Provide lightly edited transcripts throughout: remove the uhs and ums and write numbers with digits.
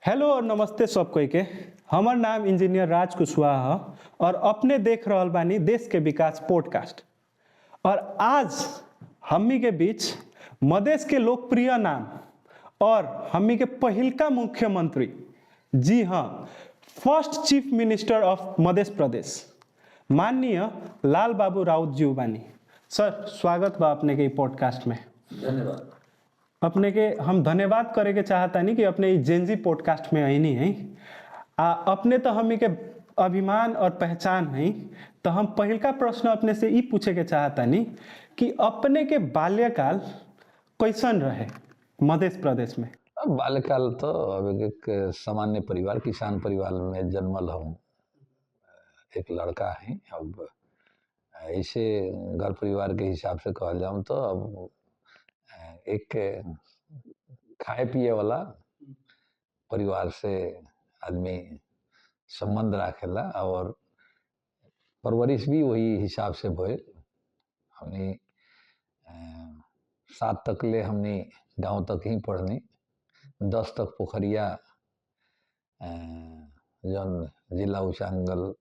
Hello और नमस्ते सब कोई के। हमर नाम इंजीनियर राज कुशवाहा है और अपने देख रहल बानी देश के विकास पॉडकास्ट। और आज हमनी के बीच मधेश के लोकप्रिय नाम और हमनी के पहिलका मुख्यमंत्री, जी हाँ, first chief minister of Madhya Pradesh माननीय लाल बाबू राउत जी बानी। सर, स्वागत बा अपने के पॉडकास्ट में। धन्यवाद। अपने के हम धन्यवाद करे के चाहता नहीं कि अपने जेनजी पॉडकास्ट में आई नहीं है। अपने तो हम के अभिमान और पहचान नहीं, तो हम पहिलका प्रश्न अपने से पूछे के चाहता नहीं कि अपने के बाल्यकाल कैसन रहे मध्य प्रदेश में। अब बाल्यकाल तो अब एक सामान्य परिवार, किसान परिवार में जन्मल हूँ। एक लड़का है। अब ऐसे घर परिवार के हिसाब से कहल जाऊँ तो अब एक खाए पिए वाला परिवार से आदमी संबंध रखेला और परवरिश भी वही हिसाब से भइल। हमने 7 तक ले हमने गांव तक ही पढ़नी, 10 तक पोखरिया जौन जिला उचांगल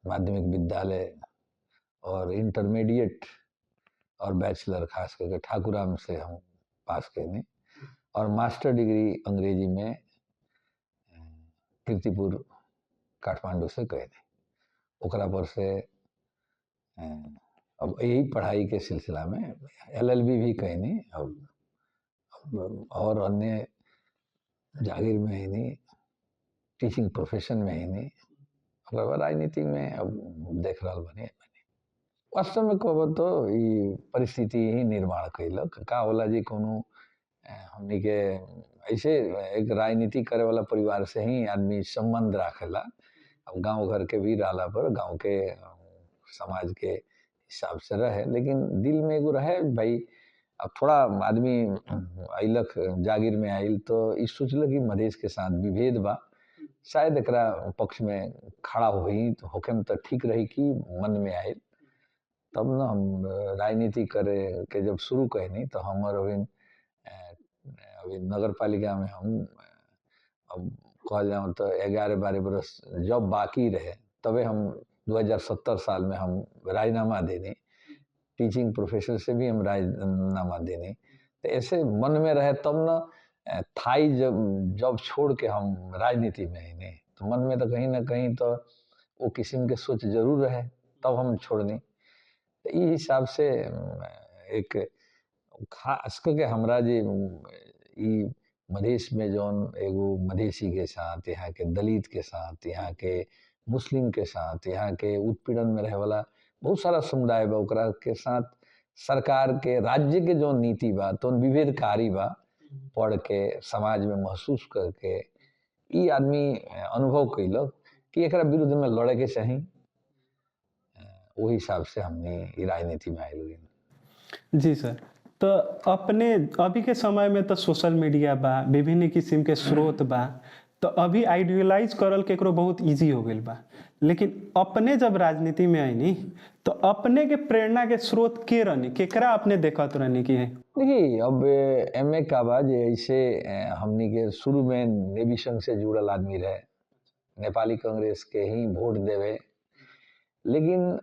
माध्यमिक विद्यालय और इंटरमीडिएट और बैचलर खास करके ठाकुराम से हम पास करनी और मास्टर डिग्री अंग्रेजी में कीर्तिपुर काठमांडू से कैनी। ओकरा पर से अब यही पढ़ाई के सिलसिला में LLB भी कैनी। अब और अन्य जागीर में ही नहीं, टीचिंग प्रोफेशन में ही नहीं, राजनीति में अब देख रहा बने। वास्तव में कहब तो ये परिस्थिति ही निर्माण कैलक। का होला जी, कोनो हमनी के ऐसे एक राजनीति करे वाला परिवार से ही आदमी संबंध रखेला। अब गांव घर के भी रहला पर गांव के समाज के हिसाब से रहे, लेकिन दिल में एगो रहे भाई। अब थोड़ा आदमी अइलक जागीर में आइल तो इस सोचल कि मधेश के साथ विभेद बा, शायद एकरा पक्ष में खड़ा होई तो होके में तो ठीक रही कि मन में आए। तब न हम राजनीति करे के जब शुरू कहनी तो हमार अभी नगर पालिका में हम अब कह जाऊँ तो 11-12 बरस जब बाकी रहे तबे हम 2070 साल में हम राजीनामा देनी, टीचिंग प्रोफेशन से भी हम राजीनामा देनी। तो ऐसे मन में रहे तब न थाई जब छोड़ के हम राजनीति में ही नहीं, तो मन में तो कहीं ना कहीं तो वो किस्म के सोच जरूर रहे, तब हम छोड़नी। तो इस हिसाब से एक खास करके हमरा जी मधेश में जौन एगो मधेसी के साथ, यहाँ के दलित के साथ, यहाँ के मुस्लिम के साथ, यहाँ के उत्पीड़न में रहे वाला बहुत सारा समुदाय बा, ओकरा के साथ सरकार के राज्य के जो नीति बा तो विभेदकारी बा, पढ़ के समाज में महसूस करके ये आदमी अनुभव कैलक कि एकरा विरुद्ध में लड़े के चाही। वही हिसाब से हमने राजनीति में आए। जी सर, तो अपने अभी के समय में तो सोशल मीडिया बा, विभिन्न किस्म के स्रोत बा, तो अभी आइडियलाइज करल केकरो बहुत इजी हो गई बा। लेकिन अपने जब राजनीति में आईनी तो अपने के प्रेरणा के स्रोत के रहनी, केकरा अपने देखत रहनी की है? देखिए, अब MA का बा जे ऐसे हमनी के शुरू में नेवी संघ से जुड़ल आदमी रहे, नेपाली कांग्रेस के ही वोट देवे। लेकिन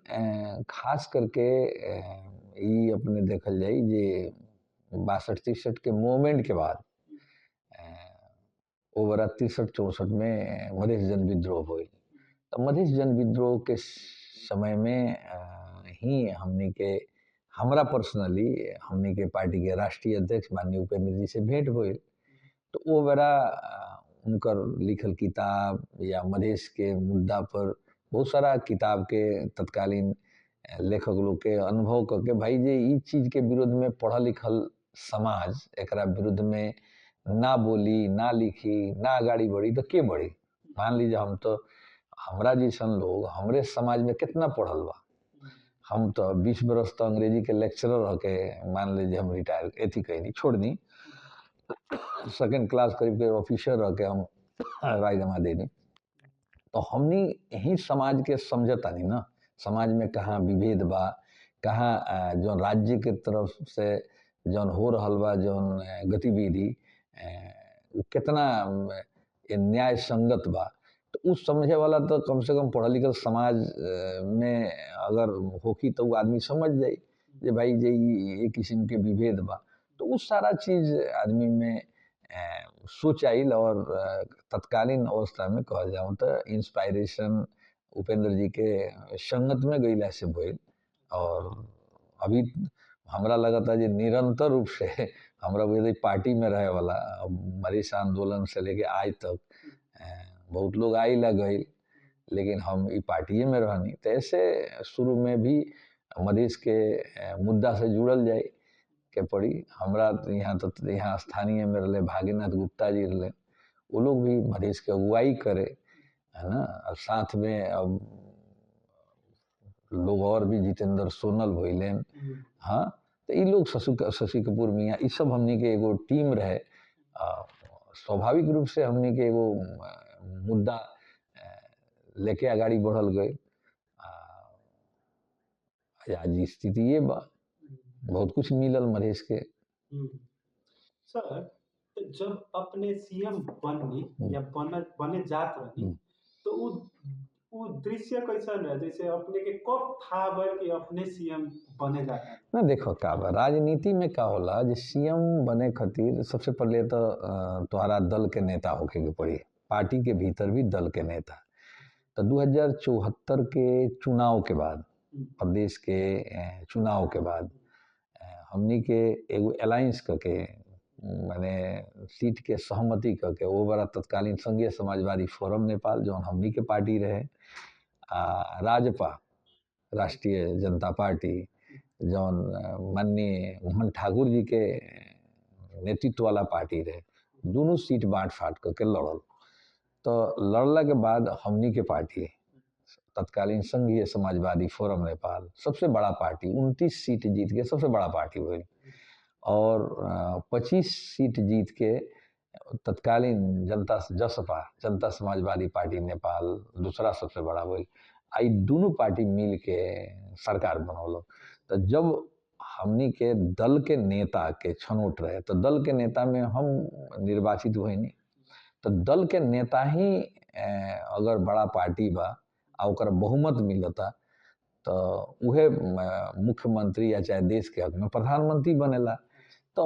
खास करके ये अपने देखल जाए जे 62-63 के मूवमेंट के बाद ओवरा 63-64 में मधेश जन विद्रोह हुई। तो मधेश जन विद्रोह के समय में ही हमने के हमरा पर्सनली हमने के पार्टी के राष्ट्रीय अध्यक्ष माननीय उपेंद्र जी से भेंट हुई। तो वो बेरा उनकर लिखल किताब या मधेश के मुद्दा पर बहुत सारा किताब के तत्कालीन लेखक लोग के अनुभव करके भाई जे ई चीज के विरोध में पढ़ल लिखल समाज एकरा विरुद्ध में ना बोली, ना लिखी, ना आगाड़ी बढ़ी तो के बढ़ी। मान लीजिए हम तो हमरा जैसन लोग हमरे समाज में कितना पढ़ल बा, हम तो 20 बरस तो अंग्रेजी के लेक्चरर रह के मान लीजिए हम रिटायर एथी कहनी छोड़नी, सेकेंड क्लास करीब के ऑफिसर रह के हम राजीनामा देनी। तो हमनी यही समाज के समझता नहीं ना, समाज में कहाँ विभेद बा, कहाँ जो राज्य के तरफ से जौन हो रहल बा जौन गतिविधि उ कितना ये न्याय संगत बा। तो उस समझे वाला तो कम से कम पढ़ल लिखल समाज में अगर होखी तो उ आदमी समझ जाई जे भाई जे ये किस्म के विभेद बा। तो उस सारा चीज़ आदमी में सोच आइल और तत्कालीन अवस्था में कहल जाऊँ तो इंस्पायरेशन उपेंद्र जी के संगत में गइला से भइल। और अभी हमरा लगता जे निरंतर रूप से हमरा यदि पार्टी में रहे वाला मरीज आंदोलन से लेके आज तक बहुत लोग आइला गइल, लेकिन हम ई पार्टिए में रहनी। तो ऐसे शुरू में भी मधेश के मुद्दा से जुड़ल जाए के पड़ी। हमरा तो यहाँ स्थानीय में रहे भागीनाथ गुप्ता जी रहे, वो लोग भी मधेश के अगुवाई करे, है ना। और साथ में अब लोग और भी जितेंद्र सोनल भइलेन, हाँ। तो ये लोग शशि कपूर मियाँ ये सब हमनी के एगो टीम रहे। स्वाभाविक रूप से हमनी के एगो मुद्दा लेके आगाड़ी बढ़ल गए। आज स्थिति ये बा, बहुत कुछ मिलल मधेश के। सर, जब अपने सीएम बननी या बने जात रही तो वो दृश्य कैसन रहे, जैसे अपने के कब था भइल कि अपने सीएम बने जाता? ना देखो का बा, राजनीति में का होला जे सीएम बने खातिर सबसे पहले तो तोहरा दल के नेता होके के पड़ी, पार्टी के भीतर भी दल के नेता। तो 2074 के चुनाव के बाद, प्रदेश के चुनाव के बाद हमनी के एगो अलायंस करके माने सीट के सहमति करके वो बड़ा तत्कालीन संघीय समाजवादी फोरम नेपाल जौन हमनी के पार्टी रहे, राजपा राष्ट्रीय जनता पार्टी जौन माननीय मोहन ठाकुर जी के नेतृत्व वाला पार्टी रहे, दोनों सीट बांट फाट करके लड़ल। तो लड़ला के बाद हमनी के पार्टी तत्कालीन संघीय समाजवादी फोरम नेपाल सबसे बड़ा पार्टी 29 सीट जीत के सबसे बड़ा पार्टी हुई और 25 सीट जीत के तत्कालीन जसपा जनता समाजवादी पार्टी नेपाल दूसरा सबसे बड़ा हुई। आई दोनों पार्टी मिल के सरकार बनौलो। तो जब हमनी के दल के नेता के छनौट रहे तो दल के नेता में हम निर्वाचित हुए नहीं। तो दल के नेता ही अगर बड़ा पार्टी बा और बहुमत मिलता तो उहे मुख्यमंत्री या चाहे देश के हक में प्रधानमंत्री बनेला। तो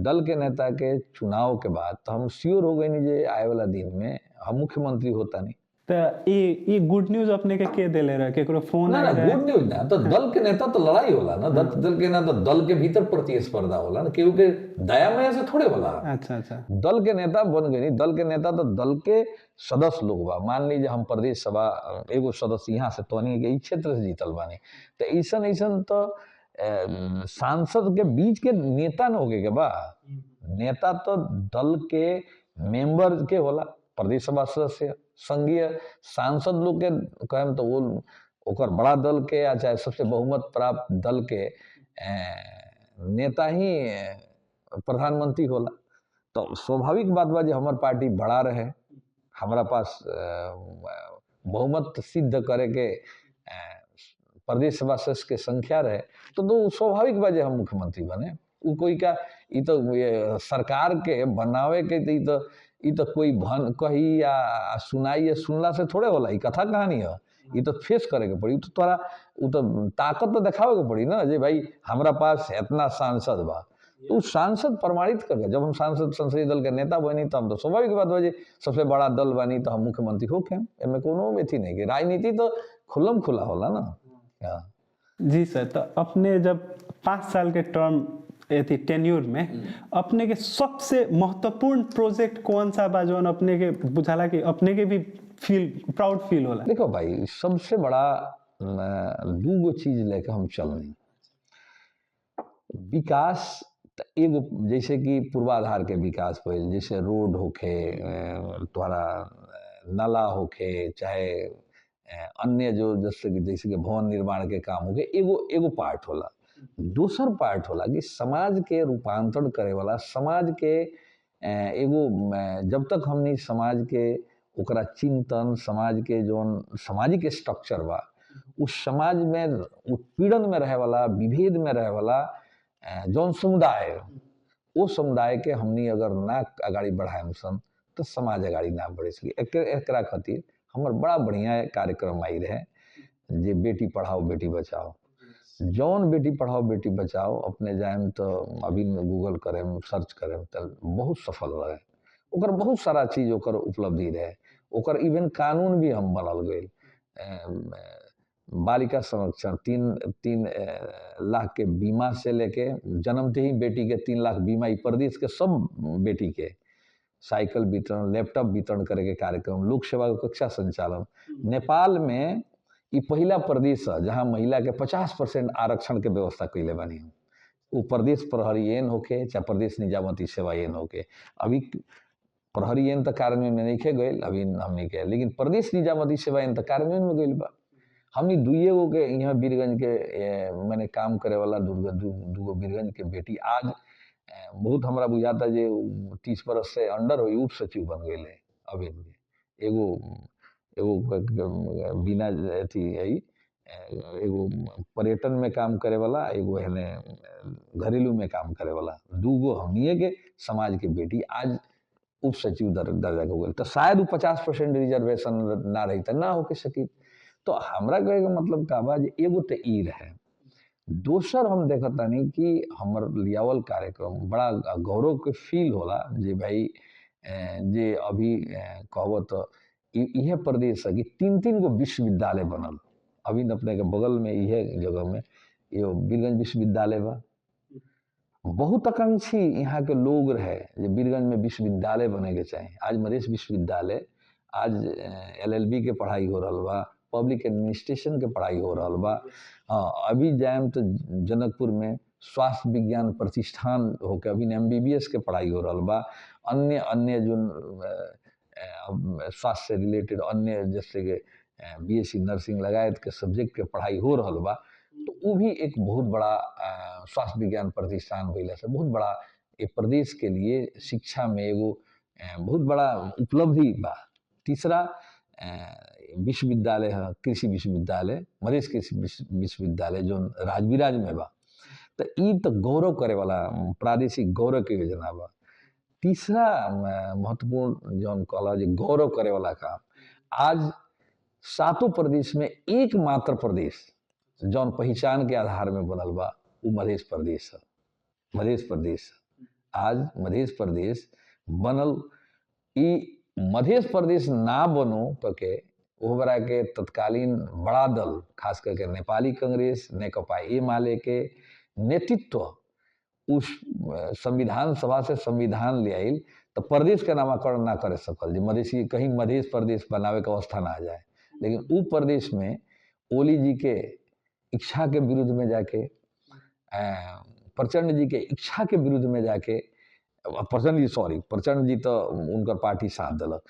दल के नेता के चुनाव के बाद तो हम श्योर हो गए नहीं जे आए वाला दिन में हम मुख्यमंत्री होता नहीं। तो ये गुड न्यूज अपने के देले रहे केकरो फोन ना गुड न्यूज ना, तो दल के नेता तो लड़ाई होला ना, दल के नेता दल के भीतर प्रतिस्पर्धा होला ना, क्योंकि दया माया से थोड़े होला। अच्छा अच्छा, दल के नेता बन गए नहीं, दल के नेता तो दल के सदस्य लोग बा। मान लीजिए हम प्रदेश सभा एगो सदस्य यहाँ से तोनी के क्षेत्र से जीतल बानी, तो ऐसन ऐसन तो सांसद के बीच के नेता न होगे के बा। नेता तो दल के मेंबर के होला, प्रदेश सभा सदस्य संघीय सांसद लोग के कहें तो वो ओकर बड़ा दल के या चाहे सबसे बहुमत प्राप्त दल के नेता ही प्रधानमंत्री होला। तो स्वाभाविक बात बा जे हमार पार्टी बड़ा रहे, हमारा पास बहुमत सिद्ध करे के प्रदेश सभा सदस्य के संख्या रहे, तो स्वाभाविक बा जे हम मुख्यमंत्री बने। वो कोई का ये तो सरकार के बनावे के ये तो कोई भन कही या सुनाई या सुनला से थोड़े होला, ये कथा कहानी है। ये तो फेस करे के पड़ी, तो तोरा वो तो ताकत तो दिखावे के पड़ी ना जे भाई हमारा पास इतना सांसद बा। तो सांसद प्रमाणित करके जब हम सांसद संसदीय दल के नेता बनी तो हम तो स्वाभाविक बात बा जे सबसे बड़ा दल बनी तो हम मुख्यमंत्री होके एमे कोनो बेथी नहीं कि राजनीति तो खुल्लम खुला होला ना। जी सर, तो अपने जब 5 साल के टर्म एथी टेन्यूर में अपने के सबसे महत्वपूर्ण प्रोजेक्ट कौन सा बा जो अपने के बुझाला कि अपने के भी प्राउड फील होला? देखो भाई, सबसे बड़ा दूगो चीज लेके हम चलनी विकास। एगो जैसे कि पूर्वाधार के विकास भइल, जैसे रोड होखे, तुम्हारा नाला होखे, चाहे अन्य जो जैसे कि भवन निर्माण के काम होके एगो पार्ट होला। दूसर पार्ट होला कि समाज के रूपांतरण करे वाला, समाज के एगो जब तक हमनी समाज के ओकरा चिंतन, समाज के जोन सामाजिक स्ट्रक्चर बा, उस समाज में उत्पीड़न में रहे वाला, विभेद में रहे वाला जौन समुदाय वो समुदाय के हमनी अगर ना आगाड़ी बढ़ाएम सन तो समाज आगाड़ी ना बढ़े सकी। एकरा खातिर हमर बड़ा बढ़िया कार्यक्रम आई रहे जे बेटी पढ़ाओ बेटी बचाओ। जौन बेटी पढ़ाओ बेटी बचाओ अपने जाएम तो अभी गूगल करें सर्च करें तो बहुत सफल रहे। ओकर बहुत सारा चीज ओकर उपलब्धि रहे। ओकर इवन कानून भी हम बनल गए। बालिका संरक्षण 3 लाख के बीमा से लेके जन्मते ही बेटी के 3 लाख बीमा ई प्रदेश के सब बेटी के साइकिल वितरण लैपटॉप वितरण करे के कार्यक्रम लोक सेवा कक्षा संचालन। नेपाल में ई पहला प्रदेश है जहाँ महिला के 50% आरक्षण के व्यवस्था कैले बानी। वो प्रदेश प्रहरी एन होके चाहे प्रदेश निजामती सेवा एन होके। अभी प्रहरी एन तो कार्यान्वयन में नहीं गए अभी हमने के, लेकिन प्रदेश निजामती सेवा एन तो कार्यान्वयन में गई बा। हमनी दुइये गो के यहाँ बीरगंज के मैंने काम करे वाला दूगो बीरगंज के बेटी आज बहुत हमरा बुझाता जे 30 बरस से अंडर हो उप सचिव बन गए। अभी एगो बिना अथी एगो पर्यटन में काम करे वाला, एगो है घरेलू में काम करे वाला, दूगो हमनिए के समाज के बेटी आज उप सचिव दर्जा हो गए। तो शायद वो 50% रिजर्वेशन ना रही तो ना होके सकी। तो हमरा कहे का मतलब का बा जे एगो तो ई रहे। दोसर हम देखता नहीं कि हमर लियावल कार्यक्रम बड़ा गौरव के फील होला जे भाई जे अभी कहबो तो यह प्रदेश है कि 3 गो विश्वविद्यालय बनल। अभी अपने के बगल में यह जगह में ये बीरगंज विश्वविद्यालय बा। बहुत आकांक्षी यहाँ के लोग रहे जे बीरगंज में विश्वविद्यालय बने के चाहिए। आज मधेश विश्वविद्यालय, आज LLB के पढ़ाई हो रहा बा, पब्लिक एडमिनिस्ट्रेशन के पढ़ाई हो रहा बा। हाँ, अभी जाएम तो जनकपुर में स्वास्थ्य विज्ञान प्रतिष्ठान होके अभी MBBS के पढ़ाई हो रहा बा। अन्य जो स्वास्थ्य से रिलेटेड अन्य जैसे कि BSc नर्सिंग लगायत के सब्जेक्ट के पढ़ाई हो रहा बा। तो वो भी एक बहुत बड़ा स्वास्थ्य विज्ञान प्रतिष्ठान भइला से बहुत बड़ा एक प्रदेश के लिए शिक्षा में एगो बहुत बड़ा उपलब्धि बा। तीसरा विश्वविद्यालय है कृषि विश्वविद्यालय, मधेश कृषि विश्वविद्यालय जो राजविराज में बा। तो ई तो गौरव करे वाला प्रादेशिक गौरव के योजना बा। तीसरा महत्वपूर्ण जौन कहला जे गौरव करे वाला काम, आज 7 प्रदेश में एकमात्र प्रदेश जौन पहचान के आधार में बनल बा वो मध्य प्रदेश है। मध्य प्रदेश आज मध्य प्रदेश बनल। ई मध्य प्रदेश ना बनो के वो बरा के तत्कालीन बड़ा दल खास करके नेपाली कांग्रेस नेकपा एमाले के नेतृत्व उस संविधान सभा से संविधान ले आयल तो प्रदेश के नामाकरण ना करे सकल जे मधेसी कहीं मध्य प्रदेश बनावे के अवस्था ना आ जाए। लेकिन वो प्रदेश में ओली जी के इच्छा के विरुद्ध में जाके प्रचंड जी के इच्छा के विरुद्ध में जाके प्रचंड जी तो उनकर पार्टी साथ दिलक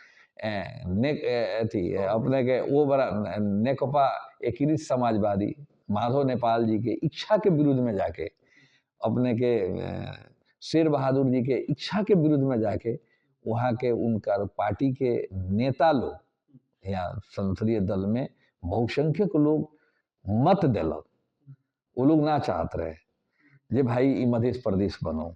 अपने के वो बड़ा नेकपा एकीकृत समाजवादी माधव नेपाल जी के इच्छा के विरुद्ध में जाके अपने के शेर बहादुर जी के इच्छा के विरुद्ध में जाके वहाँ के उनका पार्टी के नेता लोग या संसदीय दल में बहुसंख्यक लोग मत दिलक। वो लोग ना चाहत रहे जे भाई ई मध्य प्रदेश बनो।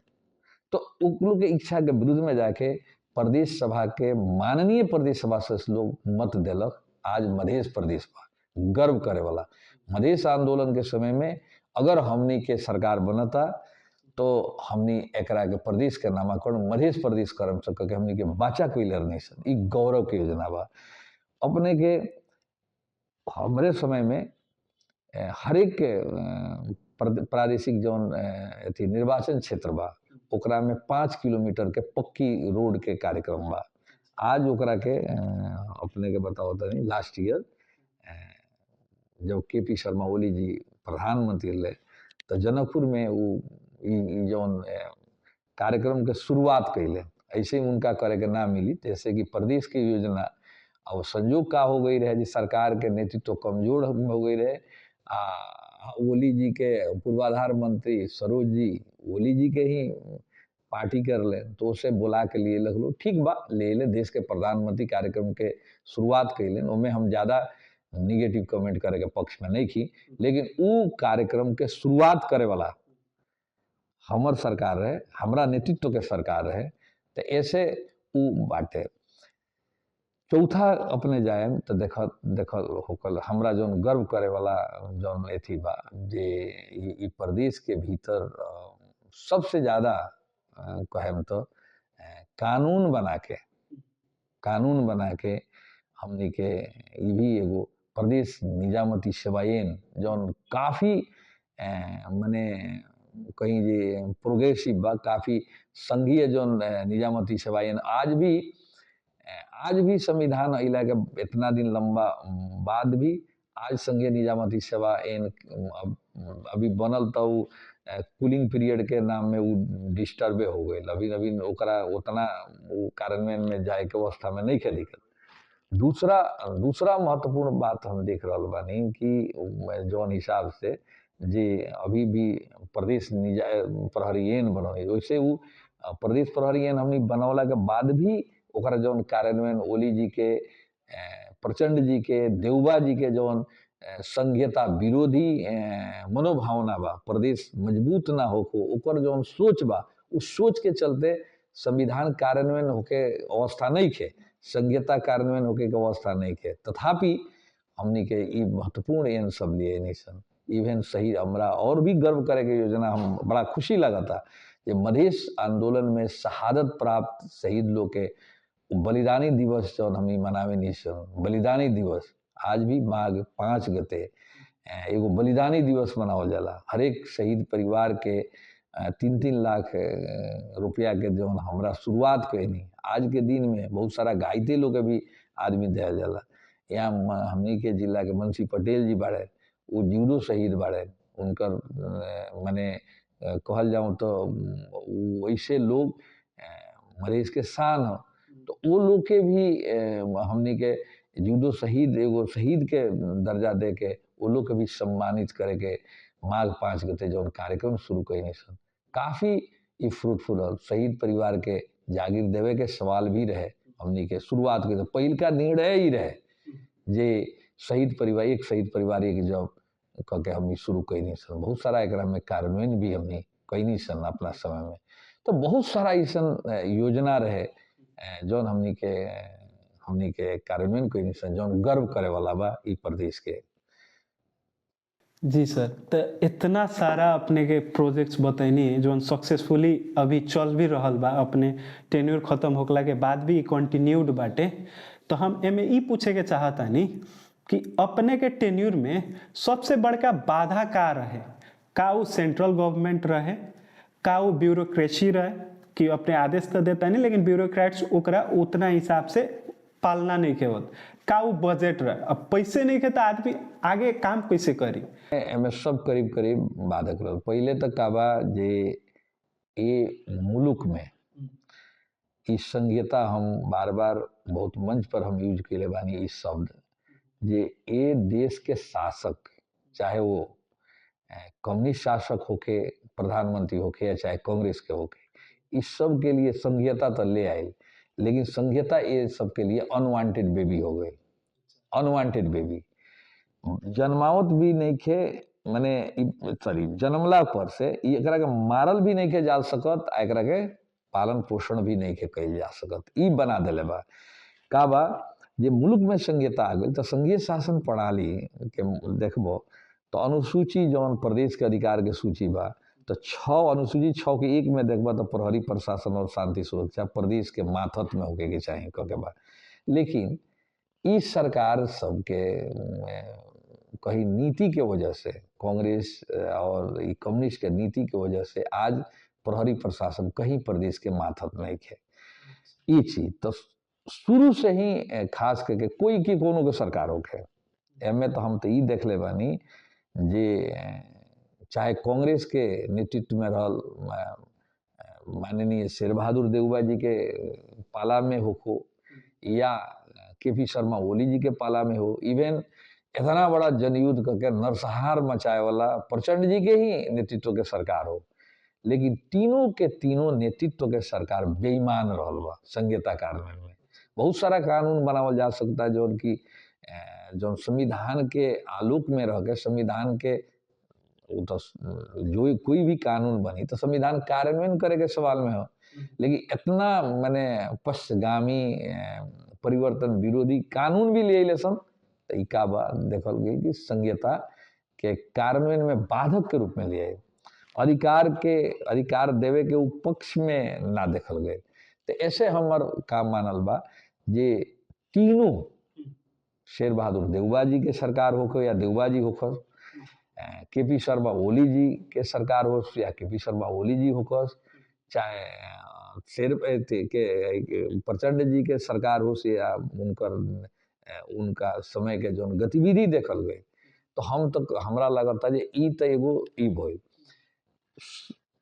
तो उन लोग के इच्छा के विरुद्ध में जाके प्रदेश सभा के माननीय प्रदेश सभा से लोग मत दिलक। आज मध्य प्रदेश पर गर्व करे वाला मधेश आंदोलन के समय में अगर हमनी के सरकार बनता तो हमनी एकरा के प्रदेश के नामाकरण मध्य प्रदेश करम सक के हमनी के बाचा कोई नहीं सक। ई गौरव के योजना बा। अपने के हमारे समय में हर एक प्रादेशिक जौन अथी निर्वाचन क्षेत्र बा ओकरा में 5 किलोमीटर के पक्की रोड के कार्यक्रम बा। आज ओकरा के अपने के बताओ तो लास्ट ईयर जब KP शर्मा ओली जी प्रधानमंत्री रहे तो जनकपुर में वो जौन कार्यक्रम के शुरुआत कैले ऐसे ही उनका करे के ना मिली। जैसे कि प्रदेश की योजना अब संयोग का हो गई रहे जी सरकार के नेतृत्व कमजोर हो गई रहे। ओली जी के पूर्वाधार मंत्री सरोज जी ओली जी के ही पार्टी कर ले तो उसे बुला के लिए लग लो ठीक बा ले देश के प्रधानमंत्री कार्यक्रम के शुरुआत कैले। उनमें हम ज़्यादा निगेटिव कमेंट करे के पक्ष में नहीं की, लेकिन वो कार्यक्रम के शुरुआत करे वाला हमर सरकार रहे, हमरा नेतृत्व के सरकार रहे, तो ऐसे उ बाटे। चौथा अपने जाए तो देखल होकल हमरा जौन गर्व करे वाला जौन एथी बा जे ई प्रदेश के भीतर सबसे ज़्यादा कहेम तो कानून बना के हमनी के ई भी एगो प्रदेश निजामती सेवायन जौन काफ़ी मने कहीं जे प्रोग्रेसिव बा, काफ़ी संघीय जौन निजामती सेवायन आज भी संविधान अइला के इतना दिन लंबा बाद भी आज संघीय निजामती सेवा अभी बनल तो कूलिंग पीरियड के नाम में वो डिस्टर्बे हो गए। अभी अभी ओकरा उतना वो कार्यान्वयन में जाए के अवस्था में नहीं खे दिक्कत। दूसरा महत्वपूर्ण बात हम देख रहा बानी कि जौन हिसाब से जे अभी भी प्रदेश प्रहरीयन बनल, वैसे वो प्रदेश प्रहरीयन हमनी बनौला के बाद भी ओकरा जौन कार्यान्वयन ओली जी के, प्रचंड जी के, देवबा जी के जौन संघीयता विरोधी मनोभावना बा, प्रदेश मजबूत ना होको ओकर जौन सोच बा, उस सोच के चलते संविधान कार्यान्वयन होके अवस्था नहीं खे, संघीयता कार्यान्वयन होके के अवस्था नहीं खे। तथापि हमनी के ई महत्वपूर्ण एन सब लिए नहीं सन। इवन सही हमरा और भी गर्व करे के योजना हम बड़ा खुशी लगा था कि मधेश आंदोलन में शहादत प्राप्त शहीद लोग के बलिदानी दिवस जौन हमनी मनावे नहीं सन। बलिदानी दिवस आज भी माघ 5 गते एगो बलिदानी दिवस मनावल जाला। हर एक शहीद परिवार के 3-3 लाख रुपया के जौन हमरा शुरुआत कैनी, आज के दिन में बहुत सारा घायते लोग के भी आदमी दिया जाला। यहाँ हमनी के जिला के मुंशी पटेल जी बाड़े, वो जूडो शहीद बाड़े, उनकर मने कहल जाऊँ तो वैसे लोग मधेश के शान हो, तो वो लोग के भी हमनी के जूडो शहीद एगो शहीद के दर्जा दे के वो लोग के भी सम्मानित करे के माघ 5 गते जौन कार्यक्रम शुरू कैनी सन, काफ़ी ई फ्रूटफुल और शहीद परिवार के जागीर देवे के सवाल भी रहे। हमनी के शुरुआत के तो पहिलका निर्णय ही रहे जे शहीद परिवार एक जॉब कह के हमनी शुरू कैनी सन। बहुत सारा एकरा में कार्यान्वयन भी हमनी कैनी सन अपना समय में। तो बहुत सारा ऐसा योजना रहे जौन हमनी के कार्यान्वयन कैनी सन, जौन गर्व करे वाला बा ई प्रदेश के। जी सर, तो इतना सारा अपने के प्रोजेक्ट्स बताइनी जो सक्सेसफुली अभी चल भी रहल बा, अपने टेन्योर खत्म होकला के बाद भी कंटिन्यूड बाटे। तो हम एमे ई पूछे के चाहतानी कि अपने के टेन्योर में सबसे बड़का बाधा का रहे? का वो सेंट्रल गवर्नमेंट रहे, का वो ब्यूरोक्रेसी रहे कि अपने आदेश तो देता नहीं लेकिन ब्यूरोक्रेट्स ओकरा उतना हिसाब से पालना नहीं केवल, का वो बजट रहे, अब पैसे नहीं खे तो आदमी आगे काम कैसे करी? एमे सब करीब करीब बाधक रहा। पहले तक का बा जे ये मुल्क में इस संघीयता हम बार बार बहुत मंच पर हम यूज के बानी इस शब्द जे ये देश के शासक, चाहे वो कम्युनिस्ट शासक होके, प्रधानमंत्री होके या चाहे कांग्रेस के होके, इस सब के लिए संघीयता तो ले आई, लेकिन संघीयता ये सब के लिए अनवांटेड बेबी हो गई। अनवांटेड बेबी जन्मावत भी नहीं खे, माने सॉरी जन्मला पर से एकरा के मारल भी नहीं के जा सकत, एकरा के पालन पोषण भी नहीं के कइल जा सकत, ई बना देले बा। का बा जे मुल्क में संघीयता आ गई तो संघीय शासन प्रणाली के देखबो तो अनुसूची जौन प्रदेश के अधिकार के सूची बा तो 6 अनुसूची 6 के 1 में देखबा तो प्रहरी प्रशासन और शांति सुरक्षा प्रदेश के माथत में होके के चाहिए कह के बा। लेकिन इस सरकार सबके कहीं नीति के वजह से, कांग्रेस और कम्युनिस्ट के नीति के वजह से आज प्रहरी प्रशासन कहीं प्रदेश के माथत नहीं है। ये चीज तो शुरू से ही खास करके कोई की कोनो के सरकार होके एमे तो हम तो ये देख ले बानी जे चाहे कांग्रेस के नेतृत्व में रहल माननीय शेर बहादुर देवबा जी के पाला में हो या के.पी. शर्मा ओली जी के पाला में हो, इवन इतना बड़ा जनयुद्ध करके नरसंहार मचाए वाला प्रचंड जी के ही नेतृत्व के सरकार हो, लेकिन तीनों के तीनों नेतृत्व के सरकार बेईमान रहल बा। संघीयता कार्यान्वयन में बहुत सारा कानून बनावल जा सकता है जो उनकी जो संविधान के आलोक में रह के संविधान के वो तो जो कोई भी कानून बनी तो संविधान कार्यान्वयन करे के सवाल में हो, लेकिन इतना माने पश्चगामी परिवर्तन विरोधी कानून भी ले लेसन तो का बात देखल गई कि संघीयता के कार्यान्वयन में बाधक के रूप में लिए अधिकार देवे के पक्ष में ना देखल गए। तो ऐसे हमार काम मानल बा जे तीनों शेर बहादुर देवबा जी के सरकार होकर या देवबा जी होकर, केपी शर्मा ओली जी के सरकार हो या केपी शर्मा ओली जी होकर, चाहे शेर के प्रचंड जी के सरकार हो से या उनका समय के जो गतिविधि देखल गई, तो हम तो हमरा लगता जे ई तो एगो ई भइल।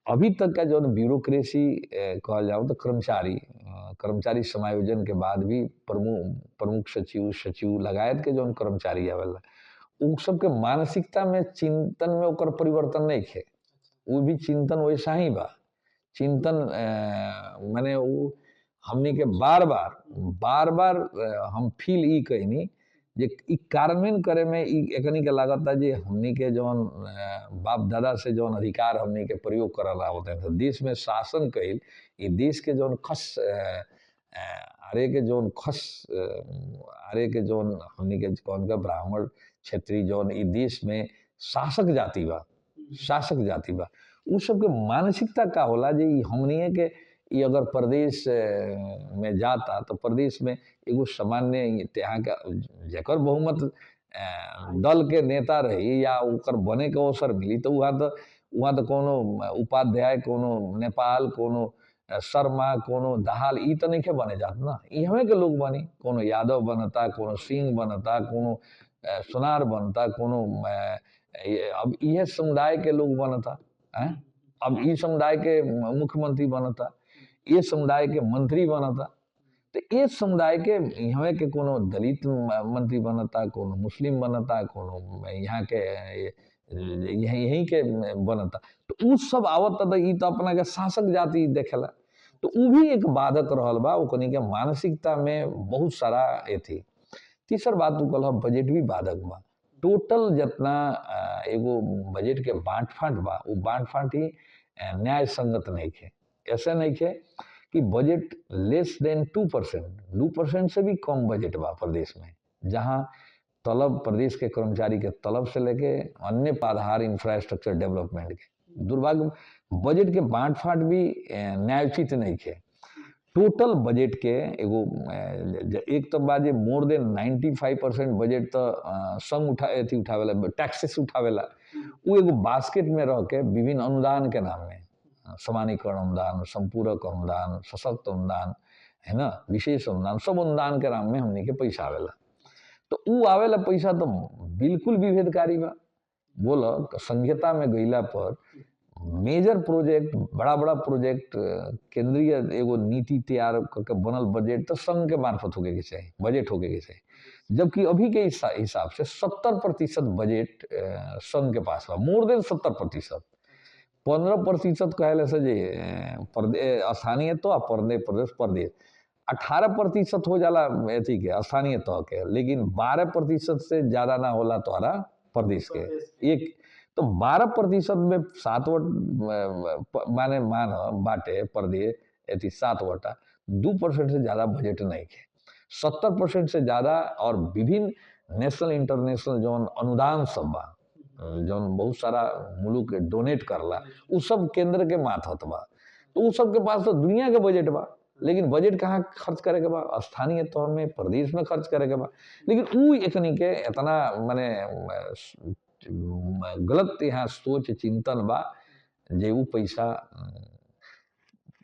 अभी तक का जो ब्यूरोक्रेसी कहल जाओ तो कर्मचारी समायोजन के बाद भी प्रमुख सचिव लगायत के जो कर्मचारी आवेला उ सबके मानसिकता में चिंतन में ओकर परिवर्तन नहीं खे, वो भी चिंतन वैसा ही बा। चिंतन माने वो हमनी के बार बार हम फील ई कहनी जे ई कार्यान्वयन करे में एकनी के लागत है जे हमनी के जौन बाप दादा से जौन अधिकार हमनी के प्रयोग करला होते हैं, तो देश में शासन कइल ई देश के जौन आरे के जौन हमनी के कौन का ब्राह्मण क्षेत्रीय जौन ई देश में शासक जाति बा उ सबके मानसिकता का होला जे हमनी के ये अगर प्रदेश में जाता तो प्रदेश में एगो सामान्य यहाँ का जेकर बहुमत दल के नेता रही या उकर बने के अवसर मिली तो वहाँ तो कोनो उपाध्याय, कोनो नेपाल, कोनो शर्मा, कोनो दाहाल ई तो नहीं के बने जात ना, यहाँ के लोग बनी, कोनो यादव बनता, कोनो सिंह बनता, कोनो सोनार बनता, कोनो अब यह समुदाय के लोग बनता है, अब ई समुदाय के मुख्यमंत्री बनता, ये समुदाय के मंत्री बनता, तो ये समुदाय के यहाँ के कोनो दलित मंत्री बनता, कोनो मुस्लिम बनता, कोनो यहाँ के यहीं के बनता, तो उ सब आवत तो ई तो अपना के शासक जाति देखेला, तो उ भी एक बाधक रहल बा ओकनी के मानसिकता में बहुत सारा थी। तीसर बात तू कहल बजट भी बाधक बा। टोटल जितना एगो बजट के बांट फांट बा वो बांट फांट ही न्याय संगत नहीं खे। ऐसे नहीं खे कि बजट लेस देन 2% से भी कम बजट बा प्रदेश में, जहां तलब प्रदेश के कर्मचारी के तलब से लेके अन्य आधार इंफ्रास्ट्रक्चर डेवलपमेंट के दुर्भाग्य बजट के बांट फांट भी न्यायोचित नहीं खे। टोटल बजट के एगो एक तो बाजे मोर देन 95% बजट तो संघ उठावेला, टैक्सेस उठावेला, वो एगो बास्केट में रह के विभिन्न अनुदान के नाम में, समानीकरण अनुदान, संपूरक अनुदान, सशक्त अनुदान, है ना, विशेष अनुदान, सब अनुदान के नाम में हमने के पैसा आवेला। तो उ आवेला पैसा तो बिल्कुल विभेदकारी बा। बोला संघीयता में गईला पर मेजर प्रोजेक्ट, बड़ा प्रोजेक्ट, केंद्रीय एगो नीति तैयार करके बनल बजट तो संघ के मार्फत होके के चाहिए, बजट होके के चाहिए, जबकि अभी के हिसाब से 70% बजट संघ के पास बा, मोर देन 70%। 15% कहले से जे स्थानीय तो प्रदेश 18% हो जाला एथी के स्थानीय तह के, लेकिन 12% से ज्यादा ना होला तोहरा प्रदेश के। एक तो 12% में 7 माने बाटे प्रदेश एथी 7 वटा, 2% से ज्यादा बजट नहीं है। 70% से ज्यादा और विभिन्न नेशनल इंटरनेशनल जौन अनुदान सब बा, जौन बहुत सारा मुल्क डोनेट करला, उ सब केंद्र के माथत बा, तो उ सब के पास तो दुनिया के बजट बा, लेकिन बजट कहाँ खर्च करे के बा, स्थानीय तौर में प्रदेश में खर्च करे के बा। लेकिन उ एकनी के इतना माने गलत यहाँ सोच चिंतन बा जे उ पैसा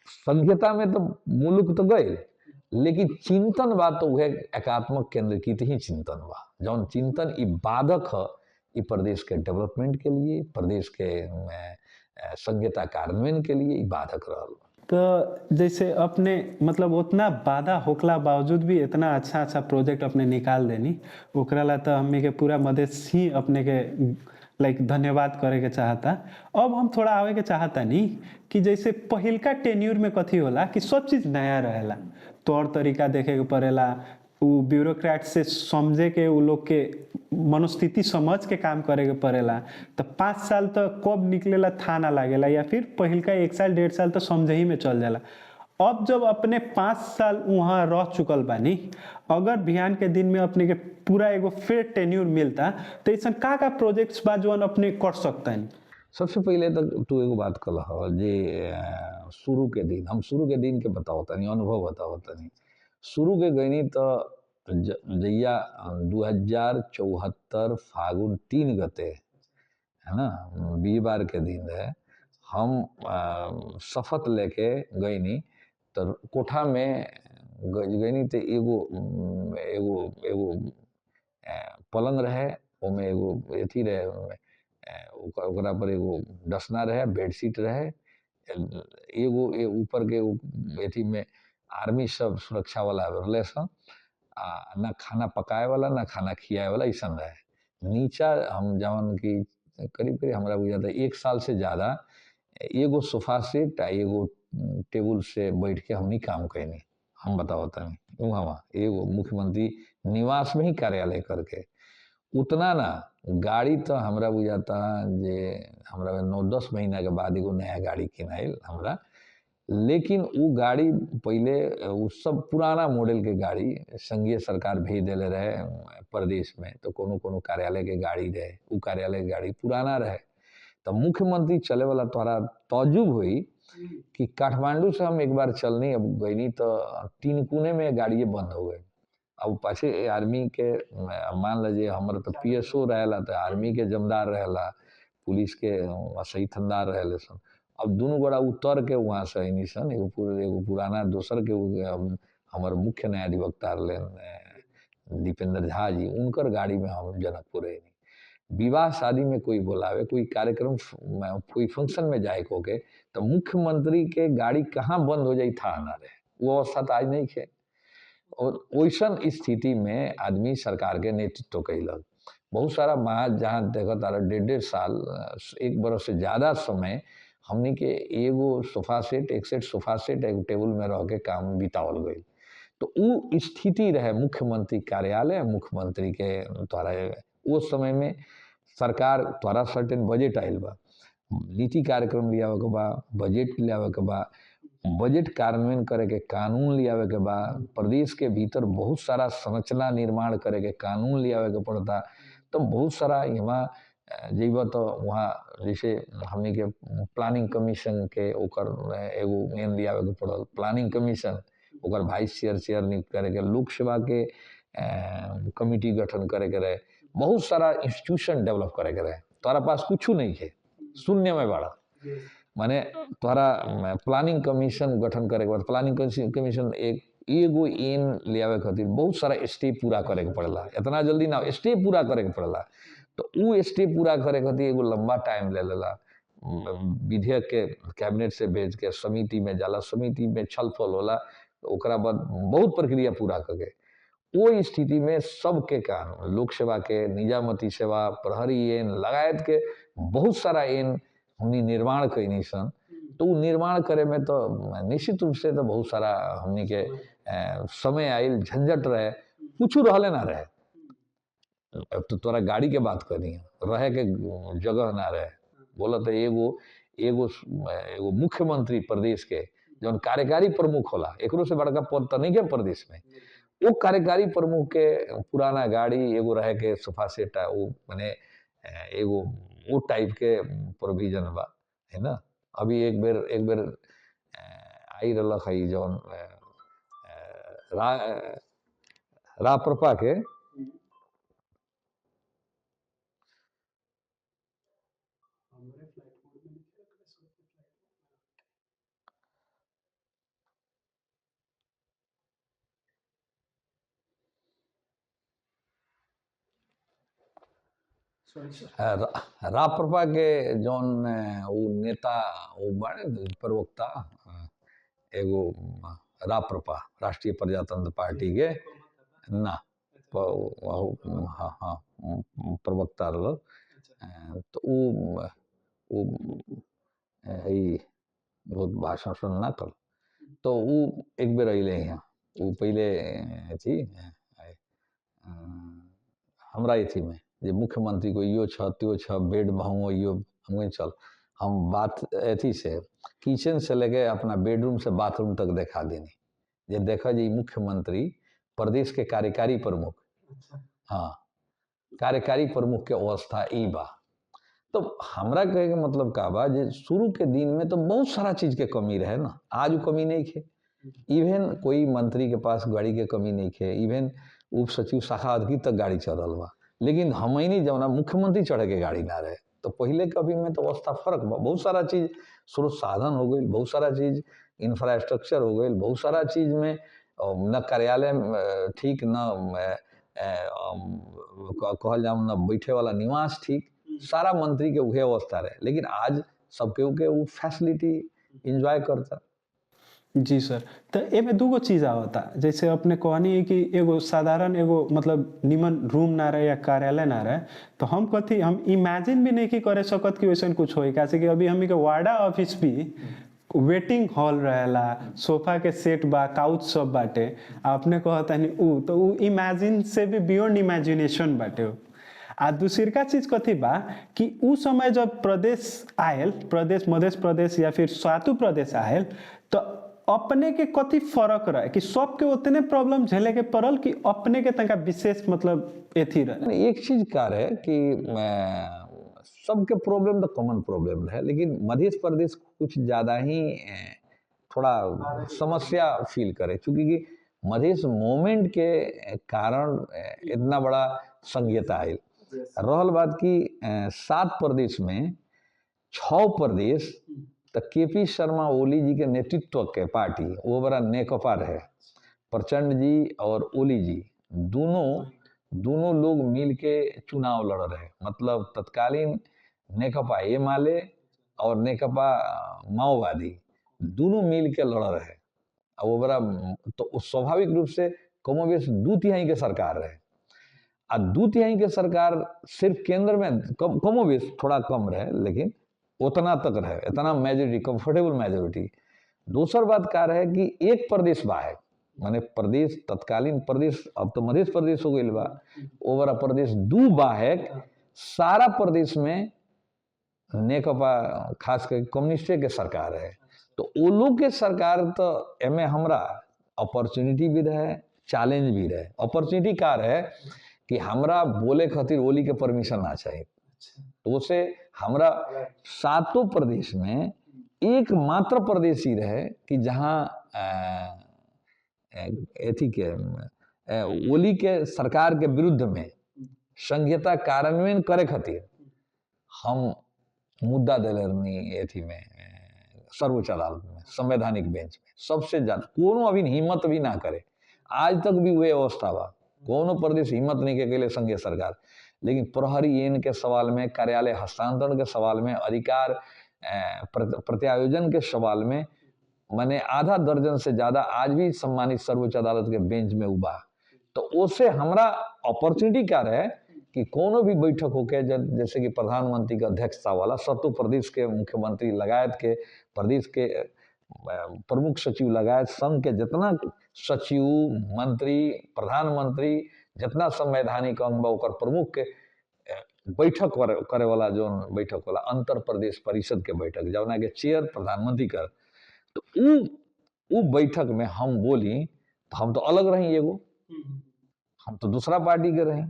संघीयता में तो मुल्क तो गए, लेकिन चिंतन बा तो वह एकात्मक केंद्र की ही चिंतन बा, जौन चिंतन ई बाधक है ई प्रदेश के डेवलपमेंट के लिए, प्रदेश के संघीयता कार्यान्वयन के लिए ई बाधक रहल। तो जैसे अपने मतलब उतना बाधा होकला बावजूद भी इतना अच्छा प्रोजेक्ट अपने निकाल देनी, ओकरा ला तो हमें के पूरा मधेश ही अपने के लाइक धन्यवाद करे के चाहता। अब हम थोड़ा आवे के चाहता नहीं कि जैसे पहिलका टेन्यूर में कथी होला कि सब चीज नया रहेला, तौर तरीका देखे के पड़ेला, उ ब्यूरोक्रेट से समझे के उ लोग के मनोस्थिति समझ के काम करे के पड़ेला। तो 5 साल तो कब निकलेला था ना लागेला, या फिर पहिल का 1 साल 1.5 साल तो समझे ही में चल जाला। अब जब अपने 5 साल वहाँ रह चुकल बानी, अगर बिहान के दिन में अपने के पूरा एगो फेयर टेन्यूर मिलता, तो ऐसा का प्रोजेक्ट्स बा जो अपने कर सकता है? सबसे पहले तो तू एगो बात कल जे शुरू के दिन, हम शुरू के दिन के बताओ तनी, अनुभव बताओ तनी। शुरू के गईनी तो जैया 2074 फागुन 3 गते, है ना, बीरवार के दिन है, हम शपथ लेके गईनी। तो कोठा में गईनी तो एगो एगो एगो पलंग रहे, ओमे एगो एथी रहे, ओकरा पर एगो डसना रहे, बेडशीट रहे, एगो ऊपर के एथी में आर्मी सब सुरक्षा वाला रहले सन, ना खाना पकाए वाला ना खाना खियाए वाला ऐसा रहे। नीचा हम जवन की करीब करीब हमारा बुझाता है 1 साल से ज़्यादा एगो सोफा सेट आ एगो टेबुल से बैठ के हमनी काम कैनी। हम बताओ तनी वहाँ एगो मुख्यमंत्री निवास में ही कार्यालय करके उतना ना, गाड़ी तो हमरा बुझाता जे हमरा 9-10 महीना के बाद एगो नया गाड़ी किनाइल हमरा। लेकिन वो गाड़ी पहले वो सब पुराना मॉडल के गाड़ी संघीय सरकार भेज दिले रहे प्रदेश में, तो कोनो कोनो कार्यालय के गाड़ी रहे, वो कार्यालय के गाड़ी पुराना रहे। तो मुख्यमंत्री चले वाला तोहरा तजुब हुई कि काठमांडू से हम एक बार चलनी, अब गईनी तो 3 कोने में गाड़िए बंद हो गई। अब पाछे आर्मी के मान लीजिए हमारे तो पीएसओ रहेला, तो आर्मी के जमदार रहेला, पुलिस के सही थानेदार रहेले सन। अब दोनों गोड़ा उतर के वहाँ से अनी सन, एगो पुराना दोसर के हमारे मुख्य न्यायाधिवक्ता दीपेंद्र झा जी, उनकर गाड़ी में हम जनकपुर अनी। विवाह शादी में कोई बुलावे, कोई कार्यक्रम कोई फंक्शन में जाए को के, तो मुख्यमंत्री के गाड़ी कहाँ बंद हो जाई था ना रहे, वो अवस्था तो आज नहीं है। और वैसन स्थिति में आदमी सरकार के नेतृत्व कैलक। बहुत सारा महाज जहाँ देखा तारा 1.5 साल 1 बरस से ज़्यादा समय हमनी के एगो सोफा सेट, एक सेट सोफा सेट, एक टेबल में रह के काम बितावल गई। तो वो स्थिति रहे मुख्यमंत्री कार्यालय, मुख्यमंत्री के द्वारा उस समय में सरकार द्वारा सर्टेन बजट आयल बा, नीति कार्यक्रम लियावे के बा, बजट लियावे के बा, बजट कार्यान्वयन करे के कानून लियावे के बा, प्रदेश के भीतर बहुत सारा संरचना निर्माण करे के कानून लियावे के पड़ता। तो बहुत सारा यहाँ जइबा तो वहाँ जैसे हमनी के प्लानिंग कमीशन के ओकर एगो मेन लियावे के पड़ल, प्लानिंग कमीशन ओकर वाइस चेयर नियुक्त करे के, लोक सेवा के कमिटी गठन करे के रहे, बहुत सारा इंस्टीट्यूशन डेवलप करे के रहे। तोरा पास कुछ नहीं है, शून्य में बड़ा माने तोरा प्लानिंग कमीशन गठन करे के बाद प्लानिंग कमीशन एगो एन लियावे खातिर बहुत सारा स्टेप पूरा करे के पड़ेला। इतना जल्दी ना स्टेप पूरा करे के पड़ेला, तो वो स्टेप पूरा करे खातिर एगो लंबा टाइम ले लेला। विधेयक के कैबिनेट से भेज के समिति में जाला, समिति में छलफल होला, ओकरा बाद बहुत प्रक्रिया पूरा करके वो स्थिति में सबके कारण लोक सेवा के, निजामती सेवा, प्रहरी एन लगायत के बहुत सारा एन हमनी निर्माण कैनी सन। तो निर्माण करे में तो निश्चित रूप से तो बहुत सारा हमनी के समय आयल, झंझट रहे, कुछ रहले ना रहे। अब तो तोरा गाड़ी के बात करनी है, रहे के जगह ना रहे। बोला तो एगो एगो एगो मुख्यमंत्री प्रदेश के जौन कार्यकारी प्रमुख होला, एकरो से बड़का पद तो नहीं है प्रदेश में, वो कार्यकारी प्रमुख के पुराना गाड़ी एगो रहे के सोफा सेट वो माने एगो वो टाइप के प्रोविजन बा, है ना। अभी एक बेर आई रलक है जौन राप्रपा के राप्रपा के जौन वो नेता वो बड़े प्रवक्ता एगो राप्रपा राष्ट्रीय प्रजातंत्र पार्टी के ना हाँ हाँ प्रवक्ता रह। तो वो बहुत भाषण सुनना कर। तो वो एक बेर अले यहाँ, वो पहले थी हमरा अथी में जे मुख्यमंत्री को यो छ त्यो छ बेड महंगो यो हम चल हम बात अथी से किचन से लेके अपना बेडरूम से बाथरूम तक देखा देनी जे देखा जी मुख्यमंत्री प्रदेश के कार्यकारी प्रमुख हाँ कार्यकारी प्रमुख के अवस्था ई बा। तो हमरा कहे के मतलब का बा जे शुरू के दिन में तो बहुत सारा चीज के कमी रहे ना, आज कमी नहीं खे। इवन कोई मंत्री के पास गाड़ी के कमी नहीं खे, इवन उप सचिव शाखा अधिकारी तक गाड़ी चलल बा, लेकिन हम ही नहीं जब मुख्यमंत्री चढ़े के गाड़ी ना रहे। तो पहले कभी में तो अवस्था फर्क बा, बहुत सारा चीज स्रोत साधन हो गई, बहुत सारा चीज इंफ्रास्ट्रक्चर हो गई, बहुत सारा चीज में न कार्यालय ठीक न कहल जाऊँ न बैठे वाला निवास ठीक, सारा मंत्री के उहे अवस्था रहे। लेकिन आज सबके वो फैसिलिटी इंजॉय करता। जी सर, तो एमे दूगो चीज आवता, जैसे अपने कहनी है कि एगो साधारण एगो मतलब निमन रूम ना रहे या कार्यालय ना रहे, तो हम कथी हम इमेजिन भी नहीं की करे सकत कि वैसा कुछ होई। कैसे कि अभी हमी के वार्डा ऑफिस भी वेटिंग हॉल रहेला, सोफा के सेट बा, काउच सब बाटे, आपने कहता नहीं ऊ तो ऊ इमेजिन से भी बियॉन्ड इमेजिनेशन बाटे। आ दूसरी का चीज कथी बा कि उ समय जब प्रदेश आयल, प्रदेश मध्य प्रदेश या फिर सातु प्रदेश आयल, तो अपने के कथी फर्क रहे कि सबके उतने प्रॉब्लम झेले के पड़ल कि अपने के तंका विशेष मतलब एथी रहे। एक चीज का रहे कि सबके प्रॉब्लम तो कॉमन प्रॉब्लम रहे, लेकिन मध्य प्रदेश कुछ ज्यादा ही थोड़ा समस्या फील करे, क्योंकि कि मध्य मूवमेंट के कारण इतना बड़ा संघीयता आयल। रहल बात कि 7 प्रदेश में 6 प्रदेश तो केपी शर्मा ओली जी के नेतृत्व के पार्टी वो बड़ा नेकपा रहे। प्रचंड जी और ओली जी दोनों लोग मिल के चुनाव लड़ रहे, मतलब तत्कालीन नेकपा ए माले और नेकपा माओवादी दोनों मिल के लड़ रहे। वो बड़ा तो स्वाभाविक रूप से कमोबेश 2/3 के सरकार रहे। आ 2/3 के सरकार सिर्फ केंद्र में कमोबेश थोड़ा कम रहे, लेकिन उतना तक रहे, इतना मेजोरिटी, कंफर्टेबल मेजोरिटी। दूसर बात का रहे कि एक प्रदेश बा है, माने प्रदेश तत्कालीन प्रदेश अब तो मध्य प्रदेश हो गई बा, वो बड़ा प्रदेश 2 बा है। सारा प्रदेश में नेकपा खास कर कम्युनिस्टे के सरकार है। तो वो लोग के सरकार तो एमे हमरा अपॉर्चुनिटी भी रहे, चैलेंज भी रहे। अपॉर्चुनिटी का रहे कि हमरा बोले खातिर ओली के परमिशन ना चाहिए, तो उसे हमरा 7 प्रदेश में एकमात्र प्रदेश ही रहे कि जहाँ एथी के ओली के सरकार के विरुद्ध में संघीयता कार्यान्वयन करे खातिर हम मुद्दा दिले रहनी एथी में सर्वोच्च अदालत में, संवैधानिक बेंच में। सबसे ज्यादा कोनो अभी हिम्मत भी ना करे, आज तक भी वही अवस्था बा, कोनो प्रदेश हिम्मत नहीं के लिए संघीय सरकार। लेकिन प्रहरी एन के सवाल में, कार्यालय हस्तांतरण के सवाल में, अधिकार प्रत्यायोजन के सवाल में, मैंने आधा दर्जन से ज्यादा आज भी सम्मानित सर्वोच्च अदालत के बेंच में उबा। तो उससे हमरा अपॉर्चुनिटी क्या रहे कि कोनो भी बैठक होके, जैसे कि प्रधानमंत्री के अध्यक्षता वाला 7 प्रदेश के मुख्यमंत्री लगायत के, प्रदेश के प्रमुख सचिव लगायत संघ के जितना सचिव, मंत्री, प्रधानमंत्री, जितना संवैधानिक अंग बा ओकर प्रमुख के बैठक करे वाला जो बैठक वाला अंतर प्रदेश परिषद के बैठक जौना के चेयर प्रधानमंत्री कर, तो उ बैठक में हम बोली तो हम तो अलग रही, एगो हम तो दूसरा पार्टी के रही।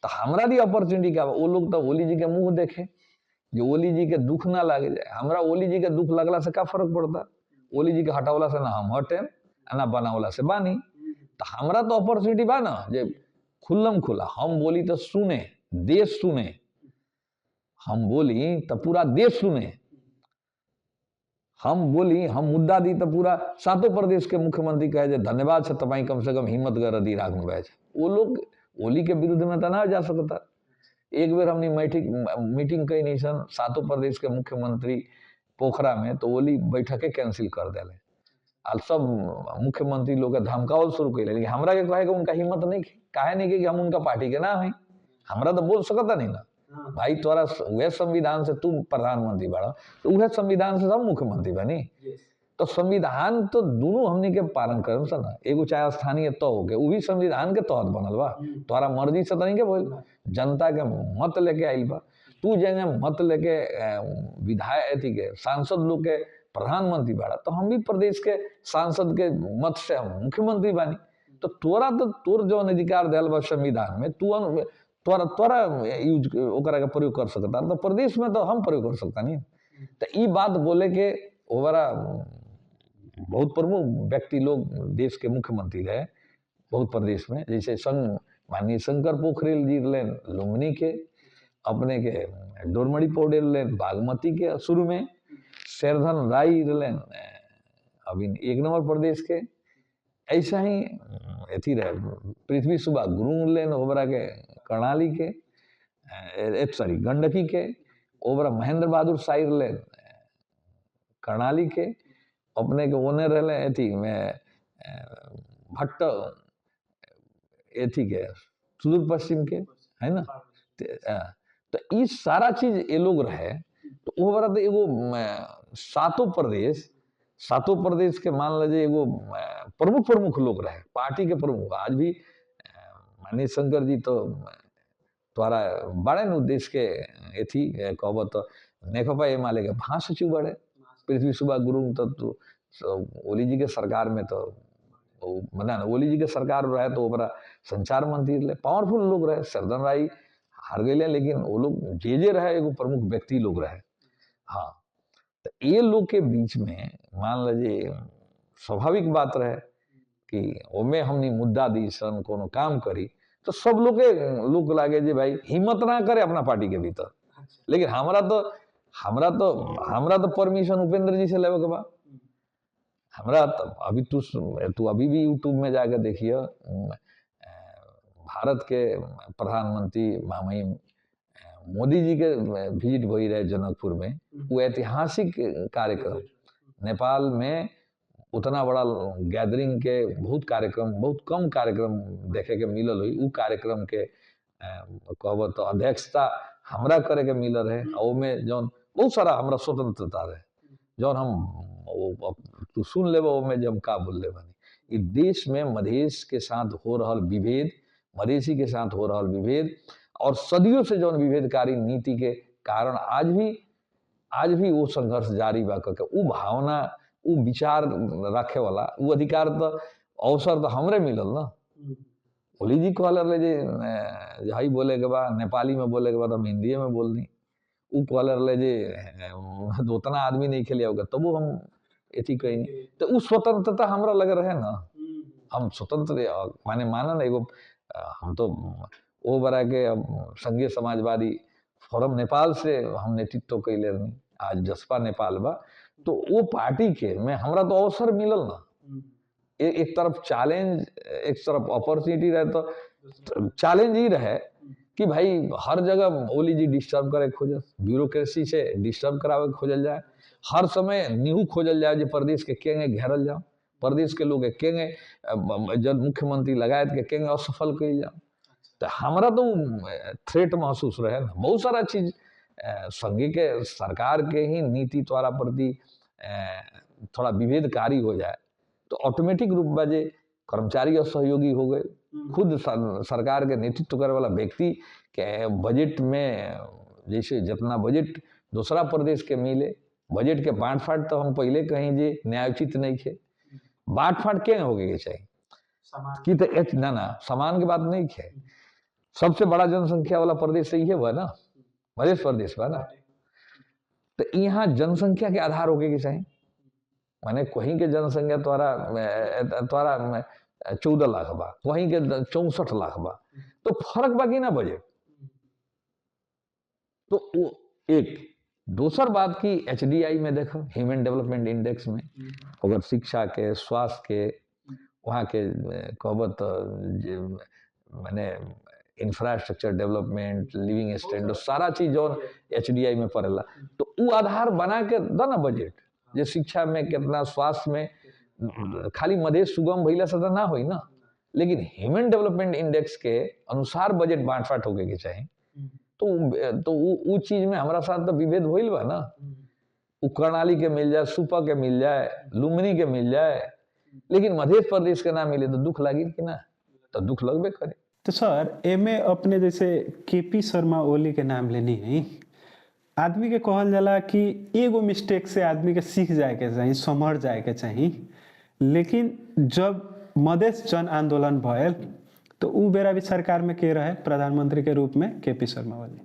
तो हमरा भी अपॉर्चुनिटी का, वो लोग तो ओली जी के मुंह देखे, जो ओली जी के दुख ना लगे जाए। हमरा ओली जी के दुख लगला से क्या फर्क पड़ता, ओली जी के हटावला से ना हम हटे ना बनावला से बानी। तो हमरा तो अपॉर्चुनिटी बा ना जे खुल्लम खुला हम बोली तो सुने, देश सुने, हम बोली तो पूरा देश सुने, हम बोली हम मुद्दा दी तो पूरा 7 प्रदेश के मुख्यमंत्री कहे जे धन्यवाद से तपाई कम से कम हिम्मत कर दी राग में बैठ। वो लोग ओली के विरुद्ध में तो ना जा सकता। एक बार हमने मीटिंग कही नहीं सन 7 प्रदेश के मुख्यमंत्री पोखरा में, तो ओली बैठके कैंसिल कर दिले। और सब मुख्यमंत्री लोग के धमकावल शुरू कर, लेकिन हमरा के कहे उनका हिम्मत नहीं, काहे नहीं कि हम उनका पार्टी के ना है, हमरा तो बोल सकता नहीं ना भाई, तोरा वह संविधान से तू प्रधानमंत्री बड़ा, तो वह संविधान से सब मुख्यमंत्री बनी। तो संविधान तो दोनों हमनी के पालन करम सा ना, एगो चाहे स्थानीय तो हो के वो भी संविधान के तहत बनल बा, तोहरा मर्जी से तो नहीं के बोल, जनता के मत लेके आइल बा। तू जगह मत लेके विधायक अथी के सांसद लोग के प्रधानमंत्री बाड़ा, तो हम भी प्रदेश के सांसद के मत से हम मुख्यमंत्री बानी। तो तोरा तो तोर जो अधिकार दिल बा संविधान में, तू तोरा तोरा यूज ओकरा के प्रयोग कर सकता, तो प्रदेश में तो हम प्रयोग कर सकता नहीं। तो ई बात बोले के ओवरा बहुत प्रमुख व्यक्ति लोग देश के मुख्यमंत्री रहे बहुत प्रदेश में, जैसे माननीय शंकर पोखरियाल जी रहे लुम्बिनी के, अपने के डोरमड़ी पौडेल रहे बागमती के शुरू में, शेरधन राय रहे अभी 1 नंबर प्रदेश के, ऐसा ही अथी रहे पृथ्वी सुबह गुरुंग लेन ओबरा के कर्णाली के, सॉरी गंडकी के, ओबरा महेंद्र बहादुर साहिर लेन कर्णाली के, अपने के ओने रहे अथी में भट्ट एथी के सुदूर पश्चिम के, है ना। तो ये सारा चीज ये लोग रहे, तो ओबरा तो एगो 7 प्रदेश के मान लीजिए एगो प्रमुख लोग रहे, पार्टी के प्रमुख। आज भी माननीय शंकर जी तो द्वारा बड़े न देश के एथी कहब तो नेकपा एमाले के महासचिव बड़े, पृथ्वी सुबह गुरुंग तो ओली जी के सरकार में तो मना ओली जी के सरकार रहे तो ओकरा संचार मंत्री रहे, पावरफुल लोग रहे। शेरधन राय हार गए, लेकिन वो लोग जे रहे एगो प्रमुख व्यक्ति लोग रहे। हाँ, तो ये लोग के बीच में मान लीजिए स्वाभाविक बात रहे कि ओमे हमनी मुद्दा दी सन कोनो काम करी, तो सब लोग लागे जे भाई हिम्मत ना करे अपना पार्टी के भीतर। लेकिन हमरा तो परमिशन उपेंद्र जी से लेवे के बा। हमरा तो अभी तू अभी भी यूट्यूब में जाकर देखिए, भारत के प्रधानमंत्री माननीय मोदी जी के विजिट भई रहे जनकपुर में, वो ऐतिहासिक कार्यक्रम नेपाल में उतना बड़ा गैदरिंग के बहुत कम कार्यक्रम देखे के मिलल हुई। उ कार्यक्रम के कहब तो अध्यक्षता हमरा करे के मिलल है, और में जौन बहुत सारा हमरा स्वतंत्रता रहे, जौन हम तू सुन ले में जब का बोल ले बनी। देश में मधेश के साथ हो रहा विभेद, मधेसी के साथ हो रहा विभेद, और सदियों से जौन विभेदकारी नीति के कारण आज भी वो संघर्ष जारी बा। के उ भावना उ विचार रखे वाला उ अधिकार तो अवसर तो हमरे मिलल ना। ओली जी कहले जे हाई बोले के बाद नेपाली में बोले के बाद हम हिंदी में बोल दी, उ कहले जे उतना आदमी नहीं खेलिया होगा तब हम एथी कहीं। तो उ स्वतंत्रता हमरा लगे रहे ना, हम स्वतंत्र माने मानन एगो हम तो वो बरा के संघीय समाजवादी फोरम नेपाल से हम नेतृत्व कैले रही, आज जसपा नेपाल बा। तो वो पार्टी के में हमरा तो अवसर मिलल ना, एक तरफ चैलेंज एक तरफ अपॉर्चुनिटी रहे। तो चैलेंज ही रहे कि भाई हर जगह ओली जी डिस्टर्ब करे खोजल, ब्यूरोक्रेसी से डिस्टर्ब करावे खोजल जाए, हर समय नींव खोजल जाए जो प्रदेश के केंगे घेरल जाओ, प्रदेश के लोग केंगे जब मुख्यमंत्री लगायत के केंगे असफल कइल जाओ। तो हमरा तो थ्रेट महसूस रहे ना, बहुत सारा चीज संघीय के सरकार के ही नीति द्वारा प्रति थोड़ा विभेदकारी हो जाए तो ऑटोमेटिक रूप में जे कर्मचारी असहयोगी हो गए, खुद सरकार के नेतृत्व करे वाला व्यक्ति के बजट में जैसे जितना बजट दूसरा प्रदेश के मिले, बजट के बांट फाट तो हम पहले कहीं जे न्यायोचित नहीं थे। बांट फाट क्या हो गए चाहिए कि तो ना समान की बात नहीं है। सबसे बड़ा जनसंख्या वाला प्रदेश सही है वह ना मध्य प्रदेश बा ना। तो यहाँ जनसंख्या के आधार हो गए चाहिए, माने कहीं के जनसंख्या द्वारा 14 लाख बा, वहीं के 64 लाख बा, तो फर्क बाकी ना बजट। तो वो एक दूसर बात की HDI में देखो, ह्यूमन डेवलपमेंट इंडेक्स में अगर शिक्षा के स्वास्थ्य के वहाँ के कहबत माने इंफ्रास्ट्रक्चर डेवलपमेंट लिविंग स्टैंडर्ड सारा चीज जो HDI में पड़ेला, तो वो आधार बना के द ना बजट जे शिक्षा में कितना स्वास्थ्य में खाली मधेश सुगम भइला से ना होई ना, लेकिन ह्यूमन डेवलपमेंट इंडेक्स के अनुसार बजट बांट फाट होके के चाहिए। तो वो चीज में हमारा साथ तो विभेद होइल बा ना उ कर्णाली के मिल जाए, सुपा के मिल जाए, लुम्बिनी के मिल जाए, लेकिन मध्य प्रदेश के ना मिले तो दुख लगी कि ना, तो दुख लगबे करे। तो सर एमे अपने जैसे केपी शर्मा ओली के नाम लेनी है, आदमी के कहल जाला कि एगो मिस्टेक से आदमी के सीख जाए के चाहिए, समझ जाए के चाहिए, लेकिन जब मधेश जन आंदोलन भयल तो उ बेरा भी सरकार में के रहे प्रधानमंत्री के रूप में केपी शर्मा ओली।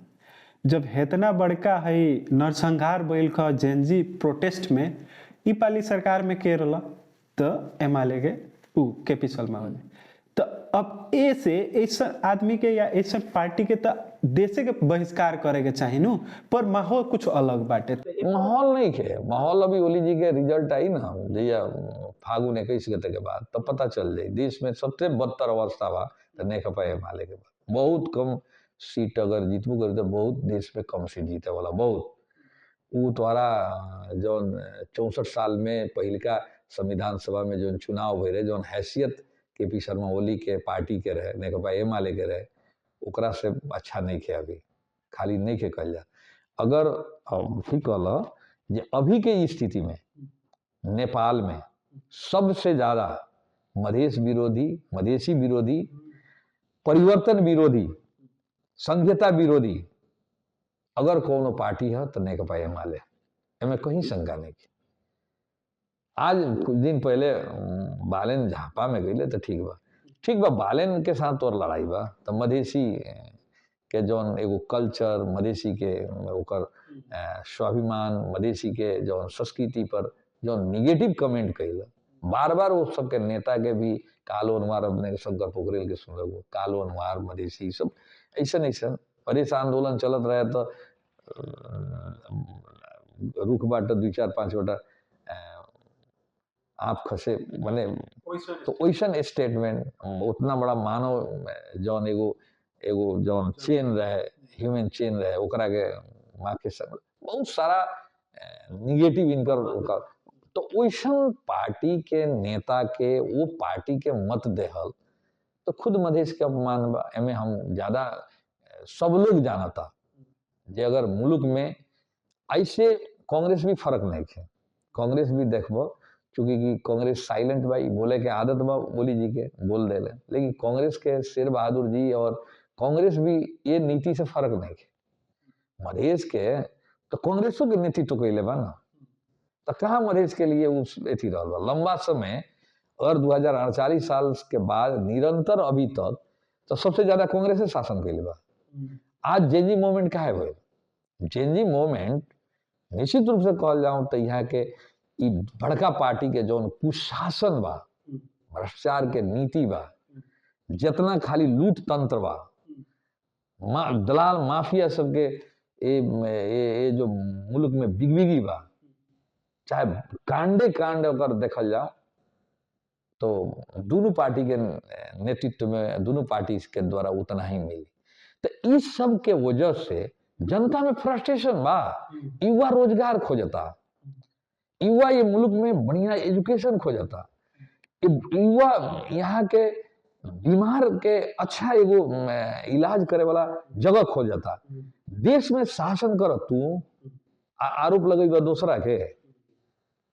जब हेतना बड़का है नरसंहार बैल का जेनजी प्रोटेस्ट में ई पाली सरकार में के रहा तो एमएलए के उ केपी शर्मा ओली। तो अब ए से ऐसा आदमी के या ऐसा पार्टी के तो देशे के बहिष्कार करे के चाहिए नु, पर माहौल कुछ अलग बाटे। माहौल नहीं के, माहौल अभी ओली जी के रिजल्ट आई ना जैया फागुन 21 गते के बाद तब पता चल जाए देश में सबसे बदतर अवस्था बा तो नेकपा एमाले के बाद बहुत कम सीट अगर जीतबू करी तो बहुत देश में कम सीट जीते वाला बहुत। उ तोरा जौन 64 साल में पहिलका संविधान सभा में जौन चुनाव हुए रहे, जौन हैसियत केपी शर्मा ओली के पार्टी के रहे, नेकपा एमाले के रहे, ओकरा से अच्छा नहीं खे अभी, खाली नहीं खे कल जा। अगर ठीक कहल जे अभी के स्थिति में नेपाल में सबसे ज्यादा मधेश विरोधी, मधेसी विरोधी, परिवर्तन विरोधी, संघीयता विरोधी अगर कोनो पार्टी है तो नेकपा एमाले, एमे कहीं शंका नहीं की। आज कुछ दिन पहले बालेन झापा में गई तो ठीक बा बालेन के साथ और लड़ाई बा, तो मधेसी के जौन एगो कल्चर, मधेसी के ओकर स्वाभिमान, मधेसी के जौन संस्कृति पर जौन निगेटिव कमेंट कैल, बार बार वो सबके नेता के भी कालो अनवार, अपने शंकर पोखरेल के सुन रहे कालो अनवार मधेसी सब ऐसा ऐसा मधेश आंदोलन चलत रहे तो रुख बाट 2-4-5 गोटा आप खसे बने, तो वैसन स्टेटमेंट उतना बड़ा मानव जौन एगो जौन चेन रहे, ह्यूमन चेन रहे, ओकरा के माके सब बहुत सारा निगेटिव इनकर, तो वैसन पार्टी के नेता के वो पार्टी के मत देहल तो खुद मधेश के अपमान बा। एमे हम ज्यादा सब लोग जानता जे अगर मुल्क में ऐसे कांग्रेस भी फर्क नहीं है, कांग्रेस भी देखबो चूंकि कि कांग्रेस साइलेंट भाई बोले के आदत बा ओली जी के बोल देले, लेकिन कांग्रेस के शेर बहादुर जी और कांग्रेस भी ये नीति से फर्क नहीं है। मधेश के तो कांग्रेसों के नेतृत्व कैले बा ना, तो कहाँ मधेश के लिए उस एथी रहल बा लंबा समय। और 2048 साल के बाद निरंतर अभी तक तो सबसे ज्यादा कांग्रेस से शासन कैले बा। आज जेनजी मूवमेंट काहे भइल, जेनजी मूवमेंट निश्चित रूप से कहल जाऊं तो यहाँ के ई बड़का पार्टी के जौन कुशासन बा, भ्रष्टाचार के नीति बा, जितना खाली लूट तंत्र बा, दलाल माफिया सबके ये जो मुल्क में बिगबिगी बा, चाहे कांडे कांड अगर देखल जाओ तो दोनों पार्टी के नेतृत्व में दोनों पार्टी के द्वारा उतना ही मिली। तो इस सब के वजह से जनता में फ्रस्ट्रेशन बा, युवा रोजगार खोजता, युवा ये मुल्क में बढ़िया एजुकेशन खोजता, युवा यहाँ के बीमार के अच्छा एगो इलाज करे वाला जगह खोजता। देश में शासन कर तू आरोप लगेगा दूसरा के,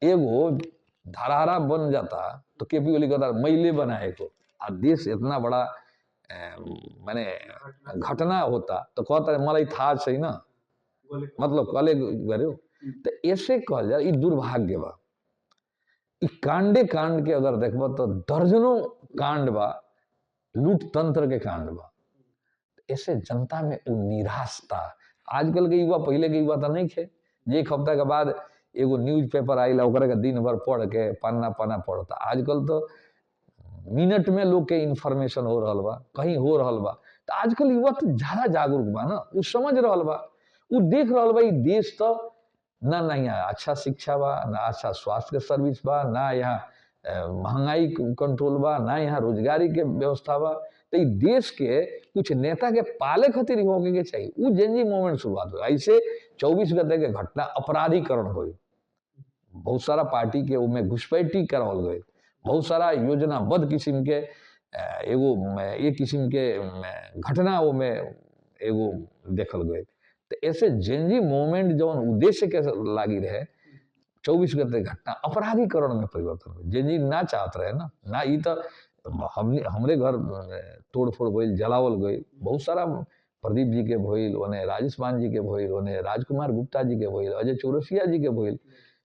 एगो धरारा बन जाता तो केपी ओली कहता मैले बनाए को, आ देश इतना बड़ा माने घटना होता तो कहता मलाई था सही ना, मतलब कले गयो। तो ऐसे कहल जाए दुर्भाग्य बा, कांडे कांड के अगर देखबो तो दर्जनों कांड बा, लूट तंत्र के कांड बा। ऐसे जनता में निराशता, आजकल के युवा पहले के युवा तो नहीं थे, एक हफ्ता के बाद एगो न्यूज पेपर आइला ओकरा के दिन भर पढ़ के पन्ना पन्ना पढ़ता। आजकल तो मिनट में लोग के इन्फॉर्मेशन हो रहल बा, कहीं हो रहल बा। तो आजकल युवा तो ज्यादा जागरूक बा ना, उ समझ रहल बा, उ देख रहल बा देश तो ना यहाँ अच्छा शिक्षा बा, ना अच्छा स्वास्थ्य के सर्विस बा, ना यहाँ महंगाई कंट्रोल बा, ना यहाँ रोजगारी के व्यवस्था बा। तो देश के कुछ नेता के पाले खातिर होके के चाहिए, उ जेनजी मूवमेंट शुरुआत हो। ऐसे 24 गते के घटना अपराधीकरण हो, बहुत सारा पार्टी के उमें घुसपैठी करावल गए, बहुत सारा योजनाबद्ध किस्म के एगो एक किस्म के घटना में एगो देखल गए। तो ऐसे जेनजी मूवमेंट जो उद्देश्य के लागी रहे 24 गते घटना अपराधीकरण में परिवर्तन हुई। जे जी ना चाहत रहे ना ई तो हमरे घर तोड़ फोड़ भइल, जलावल गई, बहुत सारा प्रदीप जी के भइल, ओने राजेश मान जी के भइल, ओने राजकुमार गुप्ता जी के भइल, अजय चौरसिया जी के भइल,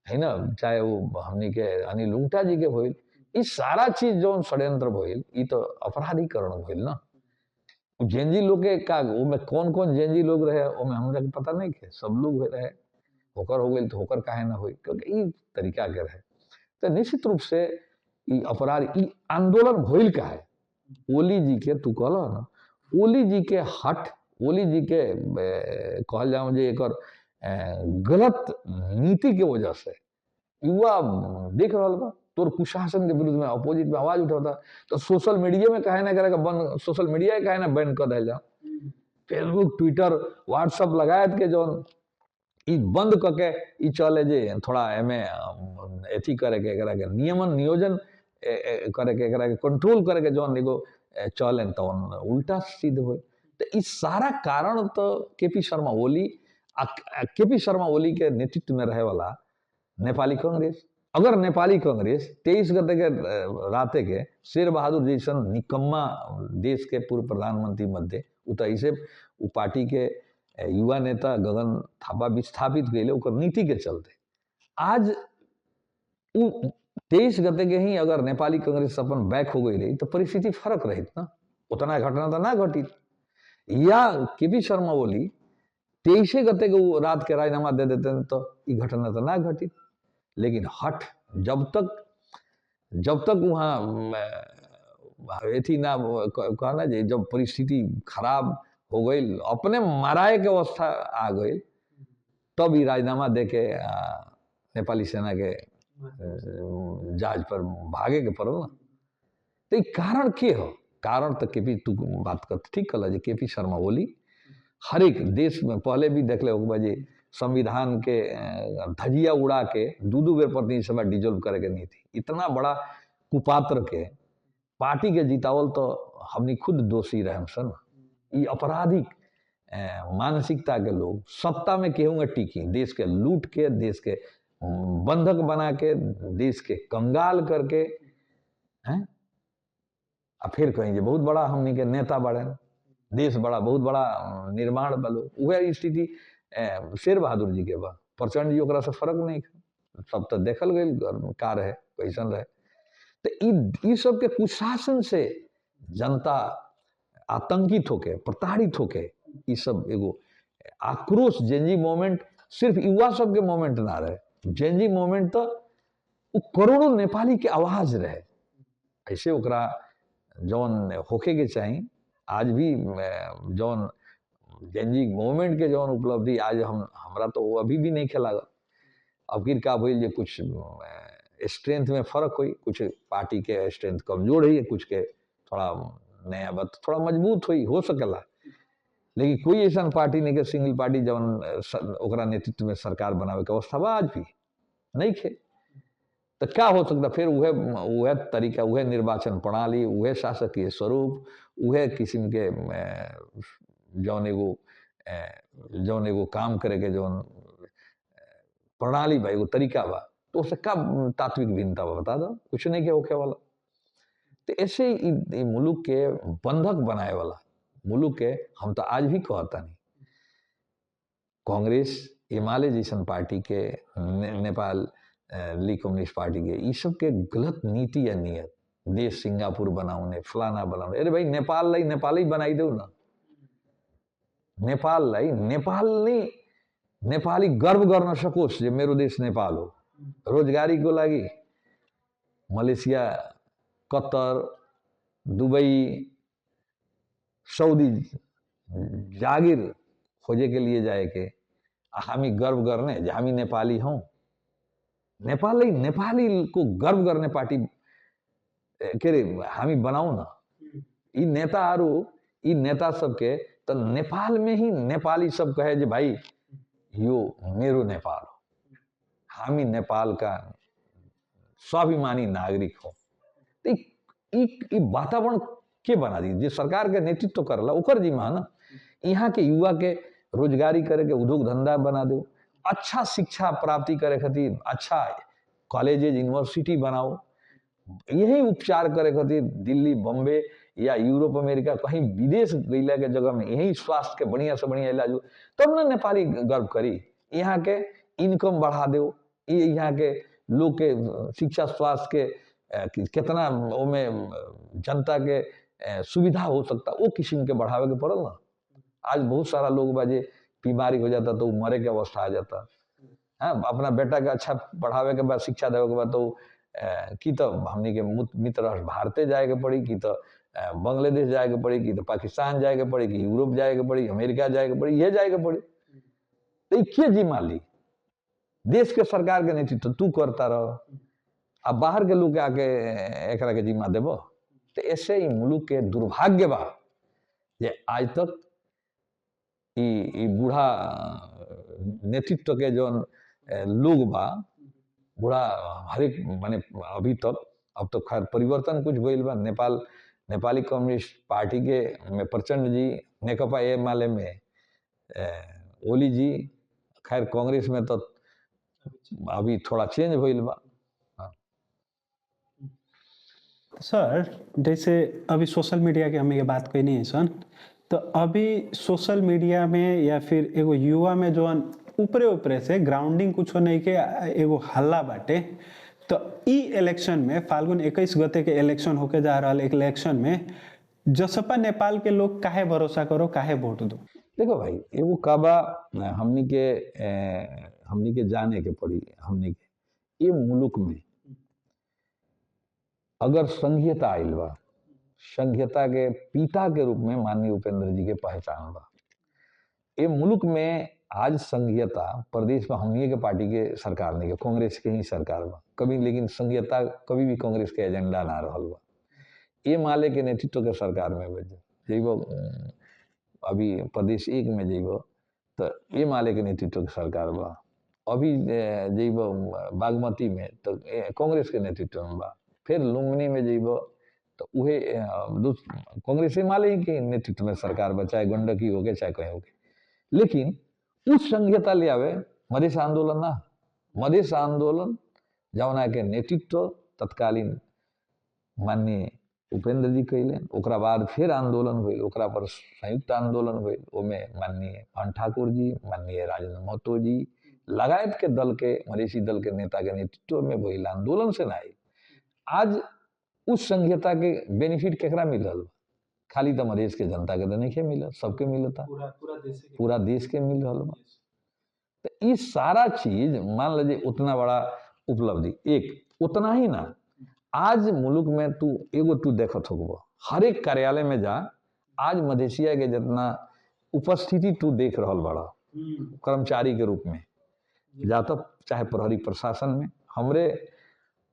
है ना, चाहे वो हमनी के अनिल लुंगटा जी के भइल। ई सारा चीज जो षड्यंत्र भइल ई तो अपराधीकरण भइल ना। जेनजी लोग के का ओमे कौन कौन जेनजी लोग रहे ओमे हमरा के पता नहीं के, सब लोग रहे, होकर हो गई तो होकर काहे ना हुई, क्योंकि ई तरीका के रहे। तो निश्चित रूप से ई अपराध ई आंदोलन भइल का है ओली जी के तू कहल ना, ओली जी के हट, ओली जी के कहल जाओ जे एकर गलत नीति के वजह से युवा देख रहा बा तोर कुशासन के विरुद्ध में अपोजिट में आवाज उठाता, तो सोशल मीडिया में कहे ना करेगा बंद, सोशल मीडिया कहे ना बैन कर दिल जाओ, फेसबुक ट्विटर व्हाट्सअप लगायत के जो ई बंद करके ई चले जे थोड़ा एमे एथी करे के एकरा के नियमन नियोजन करे के एकरा के कंट्रोल करे के जौन एगो चलें तो उल्टा सिद्ध हो। तो इस सारा कारण तो केपी शर्मा ओली केपी शर्मा ओली के नेतृत्व में रहे वाला नेपाली कांग्रेस, अगर नेपाली कांग्रेस 23 गते के राते के शेर बहादुर जैसन निकम्मा देश के पूर्व प्रधानमंत्री मध्य उतैसे उ पार्टी के युवा नेता गगन थापा विस्थापित गए ओकर नीति के चलते आज 23 गते के ही अगर नेपाली कांग्रेस अपन बैक हो गई रही तो परिस्थिति फर्क रही ना, उतना घटना तो ना घटित, या केपी शर्मा ओली 23 गते के रात के राजीनामा दे देते हैं तो ये घटना तो ना घटित। लेकिन हट जब तक वहाँ एथी ना कहना जे जब परिस्थिति खराब हो गई अपने मराए के अवस्था आ गई तब ये राजीनामा दे के नेपाली सेना के जहाज पर भागे के पड़ल ना। तो कारण के हो, कारण तो केपी तू बात कर ठीक कल जे केपी शर्मा ओली हर एक देश में पहले भी देख ले बजे संविधान के धजिया उड़ा के दू बेर प्रतिनिधि सभा डिजोल्व करे के नहीं थी, इतना बड़ा कुपात्र के पार्टी के जितावल तो हमनी खुद दोषी रहे सन। ये आपराधिक मानसिकता के लोग सत्ता में केहूँगा टिकी, देश के लूट के, देश के बंधक बना के, देश के कंगाल करके हैं, फिर कहेंगे बहुत बड़ा हमनी के नेता बड़े, देश बड़ा बहुत बड़ा निर्माण बलो, वह स्थिति शेर बहादुर जी के बा, प्रचंड जी ओकरा से फर्क नहीं, सब तो देखल गई का रहे कैसन रहे। तो ई सब के कुशासन से जनता आतंकित होके प्रताड़ित होके ई सब एगो आक्रोश जेनजी मोमेंट सिर्फ युवा सब के मोमेंट ना रहे, जेनजी मोमेंट तो करोड़ों नेपाली के आवाज रहे। ऐसे ओकरा जौन होके के चाहिए आज भी जौन जेनजी मूवमेंट के जौन उपलब्धि आज हमरा तो वो अभी भी नहीं खेला। अब फिर का भइल जे कुछ स्ट्रेंथ में फर्क हुई, कुछ पार्टी के स्ट्रेंथ कमजोर है, कुछ के थोड़ा नया बात थोड़ा मजबूत हुई हो सकेला, लेकिन कोई ऐसा पार्टी नहीं के सिंगल पार्टी जौन ओकरा नेतृत्व में सरकार बनावे के अवस्था बा आज भी नहीं खे। तो क्या हो सकता फिर वह तरीका, वह निर्वाचन प्रणाली, वह शासकीय स्वरूप, वह किस्म के जौन एगो काम करे के जौन प्रणाली बा एगो तरीका बा, तो उससे का तात्विक भिन्नता बा बता दो, कुछ नहीं के होके वाला। तो ऐसे ही मुल्क के बंधक बनाए वाला मुल्क के हम तो आज भी कहता नहीं कांग्रेस एमाले जैसन पार्टी के नेपाल लीग कम्युनिस्ट पार्टी के ये सब के गलत नीति या नियत, देश सिंगापुर बनाउने फलाना बनाउने, अरे भाई नेपाल लाई नेपाली बनाई दो ना, नेपाल लाई नेपाल नहीं नेपाली गर्व गर्न सकोस् जे मेरो देश नेपाल हो। रोजगारी को लागि मलेसिया, कतर, दुबई, सऊदी जागिर खोजे के लिए जाए के हामी गर्व गर्ने जे हामी नेपाली हौं। नेपाली नेपाली को गर्व गर्ने पार्टी के रे हामी बनाऊ न। यी नेता सबके तो नेपाल में ही नेपाली सब कहे जे भाई यो मेरो नेपाल हो, हामी नेपाल का स्वाभिमानी नागरिक हो। तो वातावरण के बना दी जे सरकार के नेतृत्व करला ओकर जिम्मा ना, यहाँ के युवा के रोजगारी करे के उद्योग धंधा बना दो, अच्छा शिक्षा प्राप्ति करे खातिर अच्छा कॉलेजेज यूनिवर्सिटी बनाओ, यही उपचार करे खातिर दिल्ली बॉम्बे या यूरोप अमेरिका कहीं विदेश गैला के जगह में यही स्वास्थ्य के बढ़िया से बढ़िया इलाज हो, तब ना नेपाली गर्व करी। यहाँ के इनकम बढ़ा दो, ये यहाँ के लोग के शिक्षा स्वास्थ्य के कितना में जनता के सुविधा हो सकता, वो किस्म के बढ़ावे के पड़ल ना। आज बहुत सारा लोग बाजे बीमारी हो जाता तो मरे के अवस्था आ जाता। हाँ, अपना बेटा के अच्छा पढ़ावे के बाद शिक्षा देवे के बाद तो कि तो हमनी के मित्र राष्ट्र भारते जाए के पड़ी, कि तो बांग्लादेश जाए के पड़ी, कि तो पाकिस्तान जाए के पड़ी, कि यूरोप जाए के पड़ी, अमेरिका जाए के पड़ी, ये जाए के पड़ी। तो के जिम्मा ली? देश के सरकार के नेतृत्व तू करता रहो, अब बाहर के लोग आके एक के जिम्मा देबो। तो ऐसे ही मुल्क के दुर्भाग्य बा जे आज तक ई बूढ़ा नेतृत्व के जो लोग बा, बूढ़ा हरेक माने अभी तक, अब तो खैर परिवर्तन कुछ गईल बा। नेपाली कम्युनिस्ट पार्टी के में प्रचंड जी, नेकपा एमाले में ओली जी, खैर कांग्रेस में तो अभी थोड़ा चेंज होईल बा। सर जैसे अभी सोशल मीडिया के हमें ये बात कोई नहीं है सन, तो अभी सोशल मीडिया में या फिर एगो युवा में जो ऊपरे ऊपरे से ग्राउंडिंग कुछ नहीं के एगो हल्ला बाटे। तो ई इलेक्शन में फाल्गुन 21 गते के इलेक्शन होके जा रहा इलेक्शन में जसपा नेपाल के लोग काहे भरोसा करो, काहे वोट दो? देखो भाई, एगो काबा हमनी के जाने के पड़ी। हमनी के ये मुल्क में अगर संघीयता आइल बा, संघीयता के पिता के रूप में माननीय उपेंद्र जी के पहचान बा। ये मुल्क में आज संघीयता प्रदेश में हमनी के पार्टी के सरकार नहीं के, कांग्रेस के ही सरकार बा कभी, लेकिन संघीयता कभी भी कांग्रेस के एजेंडा ना रहल बा। ये माले के नेतृत्व के सरकार में जइबो, अभी प्रदेश 1 में जइबो तो ये माले के नेतृत्व के सरकार बा। अभी जइबो बागमती में तो कांग्रेस के नेतृत्व में बा। फिर लुम्बिनी में जइबो तो उहे कांग्रेस माले के नेतृत्व में सरकार बा, चाहे गंडकी हो गए चाहे कहीं हो गए। लेकिन उस संघीयता ले आवे मधेश आंदोलन ना, मधेश आंदोलन जौना के नेतृत्व तत्कालीन माननीय उपेंद्र जी कैले, ओकरा बाद फिर आंदोलन हुई, ओकरा पर संयुक्त आंदोलन हुई, ओमे माननीय भान ठाकुर जी, माननीय राजेंद्र महतो जी लगायत के दल के मधेसी दल के नेता के नेतृत्व में भइल आंदोलन से ना आई। आज उस संघीयता के बेनिफिट केकरा मिलल? खाली तो मधेश के जनता के तो नहीं मिलल, सबके मिलता, पूरा देश के मिल रहा बा। तो ये सारा चीज मान लीजिए उतना बड़ा उपलब्धि, एक उतना ही ना, आज मुल्क में तू देखत होगा हर एक कार्यालय में जा, आज मधेसिया के जितना उपस्थिति तू देख रहा बड़ा कर्मचारी के रूप में जा, तो चाहे प्रहरी प्रशासन में हमरे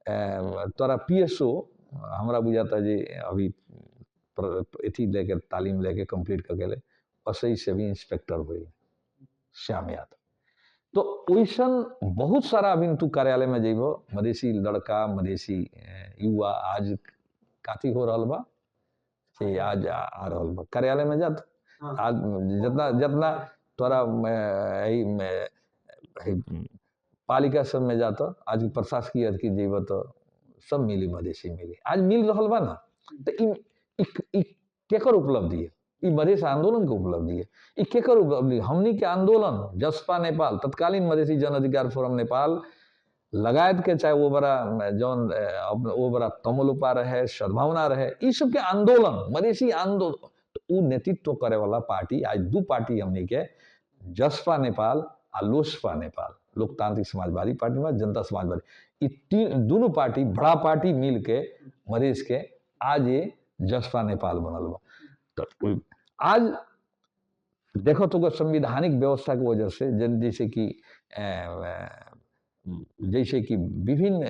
तोरा PSO हमरा बुझाता जी अभी एथी लेके तालीम लेके कंप्लीट कर गए, असई से भी इंस्पेक्टर हुए श्याम यादव। तो वैसन बहुत सारा अभी तू कार्यालय में जेबो, मधेसी लड़का मधेसी युवा आज काथी हो रहा बा, आज आ रहा बा कार्यालय में जात। आज जितना तोरा पालिका सब में जाता, आज प्रशासकीय की जेब तो सब मिली मधेसी मिली, आज मिल रहा बा ना। तो केकर उपलब्धि है? ये मधेश आंदोलन के उपलब्धि है। ये केकर उपलब्धि? हमनी के आंदोलन जसपा नेपाल, तत्कालीन मधेसी जन अधिकार फोरम नेपाल लगायत के, चाहे वो बड़ा जौन वो बड़ा तमोलुपा रहे, सद्भावना रहे, ये सब के आंदोलन मधेसी आंदोलन, तो वो नेतृत्व करे वाला पार्टी आज दो पार्टी हमनी के, जसपा नेपाल और लोसपा नेपाल, लोकतांत्रिक समाजवादी पार्टी में जनता समाजवादी, ये दोनों पार्टी बड़ा पार्टी मिल के मधेश के आज ये जसपा नेपाल बनल बा। तो आज देखो तो संवैधानिक व्यवस्था की वजह से जैसे कि विभिन्न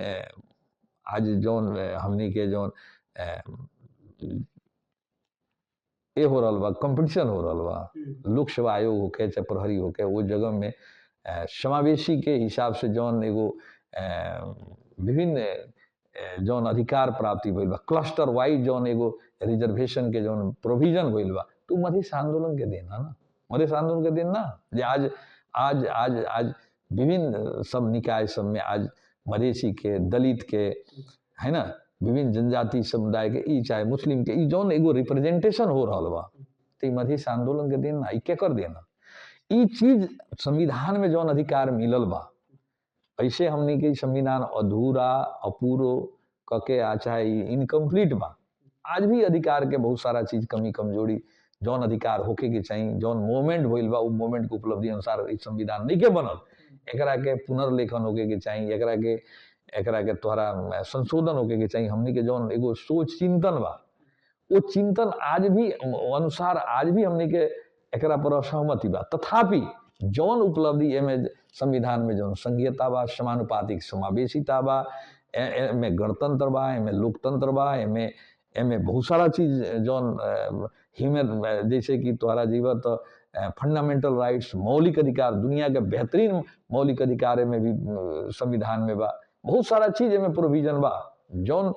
आज जौन हमनी के जौन ये हो रहा बा, कंपटीशन हो रहा बा, लोक सेवा आयोग होके चाहे प्रहरी होके, वो जगह में समावेशी के हिसाब से जौन एगो विभिन्न जौन अधिकार प्राप्ति भइल बा, क्लस्टर वाइज जौन एगो रिजर्वेशन के जौन प्रोविजन भइल बा, तो मधेश आंदोलन के दिन है ना, मधेश आंदोलन के दिन ना, जे आज आज आज आज विभिन्न सब निकाय सब में आज मधेसी के, दलित के, है ना, विभिन्न जनजाति समुदाय के, ई चाहे मुस्लिम के, ई जौन एगो रिप्रेजेंटेशन हो रहा बा, तो ई मधेश आंदोलन के देन ना, ई केकर देना, ई चीज संविधान में जौन अधिकार मिलल बा, ऐसे हमनी के संविधान अधूरा अपूरो कके आ चाहे इनकम्प्लीट बा। आज भी अधिकार के बहुत सारा चीज कमी कमजोरी जौन अधिकार होके के चाहिए, जौन मोमेंट भइल बा, उ मोमेंट के उपलब्धि अनुसार ई संविधान नहीं के बनल, एकरा के पुनर्लेखन होके के चाहिए, एकरा के तोहरा संशोधन होके के चाहिए। हमनी के जौन एगो सोच चिंतन बा, वो चिंतन आज भी अनुसार आज भी हमनी के एकरा पर असहमति बा। तथापि जौन उपलब्धि एमे संविधान में जौन संघीयता बा, समानुपातिक समावेशिता बा, एमे गणतंत्र बा, एमे लोकतंत्र बा, एमे बहुत सारा चीज जौन ह्यूमन, जैसे कि तोहरा जीवा तो फंडामेंटल राइट्स, मौलिक अधिकार, दुनिया के बेहतरीन मौलिक अधिकार में भी संविधान में बा, बहुत सारा चीज में प्रोविजन बा। जौन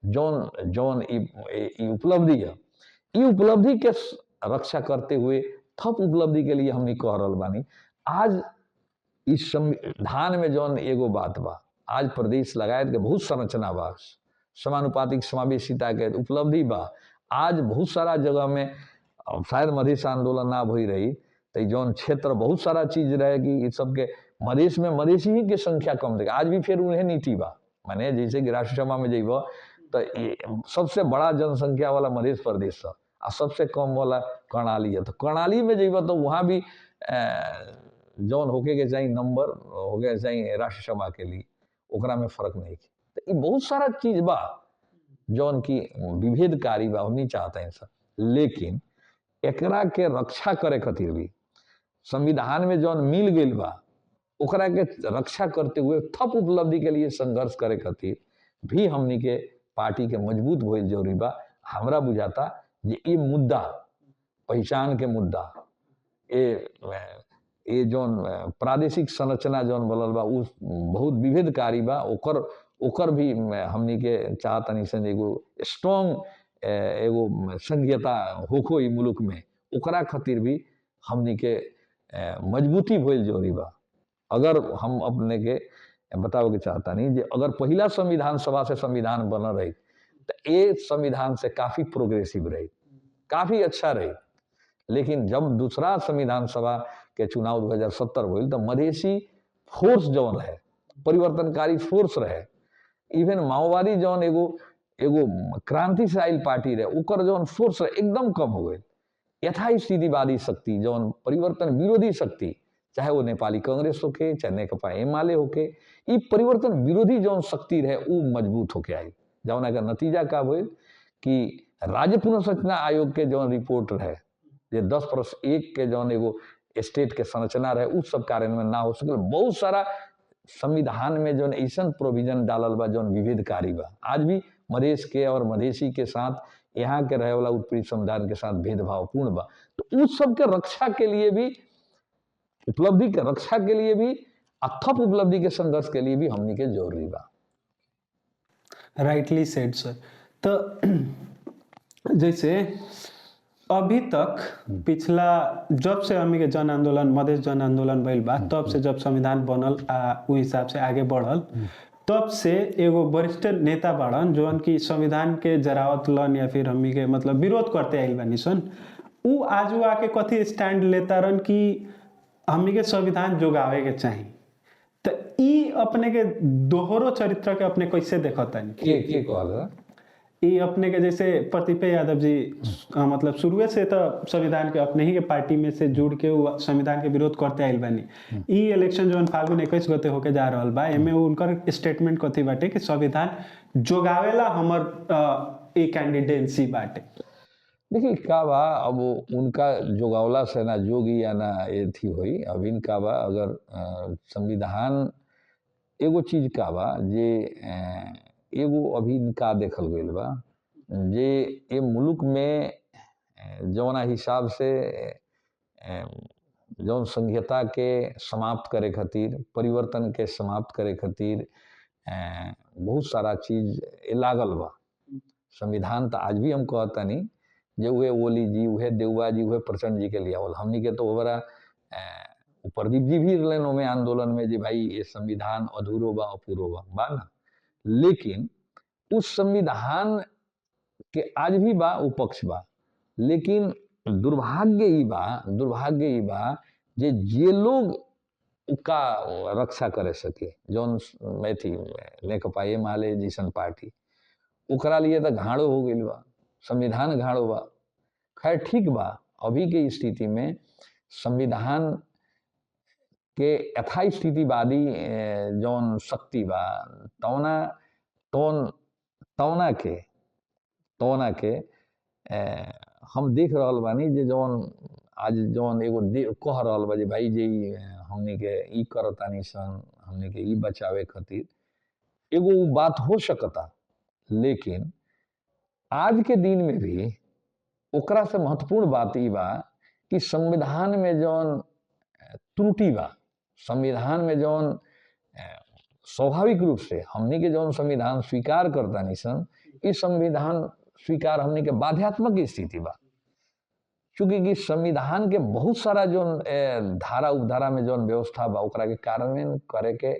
जौन जौन ई उपलब्धि है, ई उपलब्धि के रक्षा करते हुए थप उपलब्धि के लिए हमनी कह रहल बानी। आज इस संविधान में जौन एगो बात बा, आज प्रदेश लगायत के बहुत संरचना बा, समानुपातिक समावेशिता के उपलब्धि बा। आज बहुत सारा जगह में शायद मधेश आंदोलन ना भई रही तो जौन क्षेत्र बहुत सारा चीज रहे कि इस सबके मधेश में मधेसी ही के संख्या कम देगा। आज भी फिर उन्हें नीति बा, माने जैसे कि राष्ट्र सभा में जइब तो सबसे बड़ा जनसंख्या वाला मधेश प्रदेश है और सबसे कम वाला कर्णाली है। तो कर्णाली में जइब तो वहाँ भी जौन होके के चाहिए नंबर होके चाहिए राष्ट्र सभा के लिए, ओकरा में फर्क नहीं। तो ये बहुत सारा चीज बा जौन की विभेदकारी बा, नहीं चाहते हैं सब, लेकिन एकरा के रक्षा करे खातिर भी संविधान में जौन मिल गई बा, ओकरा के रक्षा करते हुए थप उपलब्धि के लिए संघर्ष करे खातिर भी हमनी के पार्टी के मजबूत होइल जरूरी बा। हमरा बुझाता ये मुद्दा, पहचान के मुद्दा, ये जौन प्रादेशिक संरचना जौन बोलल बा, उ बहुत विभेदकारी बा। ओकर भी हमनी के चाहतनी सन एगो स्ट्रॉन्ग एगो संघीयता होखो ई मुल्क में, ओकरा खातिर भी हमनी के मजबूती होइल जरूरी बा। अगर हम अपने के बताओ के चाहता नहीं जे अगर पहला संविधान सभा से संविधान बनल रही तो ये संविधान से काफी प्रोग्रेसिव रही, काफी अच्छा रही। लेकिन जब दूसरा संविधान सभा के चुनाव 2070 भइल तो मधेसी फोर्स जौन रहे, परिवर्तनकारी फोर्स रहे, इवन माओवादी जौन एगो क्रांतिशाली पार्टी रहे, ओकर जौन फोर्स रहे एकदम कम हो गए। यथास्थितिवादी शक्ति जौन परिवर्तन विरोधी शक्ति, चाहे वो नेपाली कांग्रेस होके चाहे नेकपा एमाले होके, ये परिवर्तन विरोधी जौन शक्ति रहे वो मजबूत होके आई। जौन का नतीजा का भइल कि राज्य पुनर्संरचना आयोग के जौन रिपोर्ट रहे जे 10+1 के जौन एगो स्टेट के संरचना रहे, उस सब कार्यान्वयन ना हो सकल। बहुत सारा संविधान में जौन ऐसा प्रोविजन डालल बा जौन विभेदकारी बा, आज भी मधेश के और मधेसी के साथ यहाँ के रहे वाला उत्पीड़ित समुदाय के साथ भेदभावपूर्ण बा। तो उस सब के रक्षा के लिए भी, उपलब्धि के रक्षा के लिए भी, अथप उपलब्धि के संघर्ष के लिए भी हमनी के जरूरी बा। राइटली सेड सर। तो जैसे अभी तक पिछला जब से हमनी के जन आंदोलन, मधेश जन आंदोलन भइल बा, तब से जब संविधान बनल उ हिसाब से आगे बढ़ल, तब से एगो वरिष्ठ नेता बाड़न जौन की संविधान के जरावत लन या फिर हमनी के मतलब विरोध करते आइल बानी सन, उ आजू आके कथी स्टैंड लेता रन कि हमनी के संविधान जोगावे के चाही। तो ई अपने के दोहरो चरित्र के अपने कैसे देखतन? के कहल ये अपने के जैसे प्रतिभा यादव जी मतलब शुरुए से तो संविधान के अपने ही के पार्टी में से जुड़ के संविधान के विरोध करते आइल बानी। ई इलेक्शन जो फाल्गुन 21 गते होके जा रहल बा, एमे उनकर स्टेटमेंट कथी बाटे कि संविधान जोगावेला हमर ए कैंडिडेंसी बाटे। देखिए का बा, अब उनका जोगावला से ना जोगी या ना ये थी हुई। अब इनका बा अगर संविधान एगो चीज का बा जे एगो अभी इनका देखल गईल बा जे ये मुल्क में जौना हिसाब से जौन संघीयता के समाप्त करे खातिर, परिवर्तन के समाप्त करे खातिर बहुत सारा चीज लागल बा। संविधान तो आज भी हम कहता नहीं जे उहे ओली जी, उहे देउबा जी, उहे प्रचंड जी के लिए आवल, हमनी के तो ओकरा प्रदीप जी भी रहलन में आंदोलन में जे भाई ये संविधान अधूरो बा अपूरो बा ना, लेकिन उस संविधान के आज भी बा उ पक्ष बा, लेकिन दुर्भाग्य ई बा जे लोग का रक्षा करे सके जौन मैथी लेकपा माले जैसन पार्टी ओकरा लिए तो घाड़ो हो गई बा, संविधान घाड़ो बा। खैर ठीक बा, अभी के स्थिति में संविधान के यथास्थितिवादी जौन शक्ति बा तौना तौन तौना के हम देख रहल बानी जे जौन आज जौन एगो कह रहल बा जे भाई जे हमनी के ई करतानी सन, हमनी के ई बचावे खातिर, एगो बात हो सकता, लेकिन आज के दिन में भी ओकरा से महत्वपूर्ण बात ई बा कि संविधान में जौन त्रुटि बा, संविधान में जौन स्वाभाविक रूप से हमनी के जौन संविधान स्वीकार करतानी सन, इस संविधान स्वीकार हमनी के बाध्यात्मक स्थिति बा, चूंकि कि संविधान के बहुत सारा जौन धारा उपधारा में जौन व्यवस्था बा ओकरा के कार्यान्वयन करे के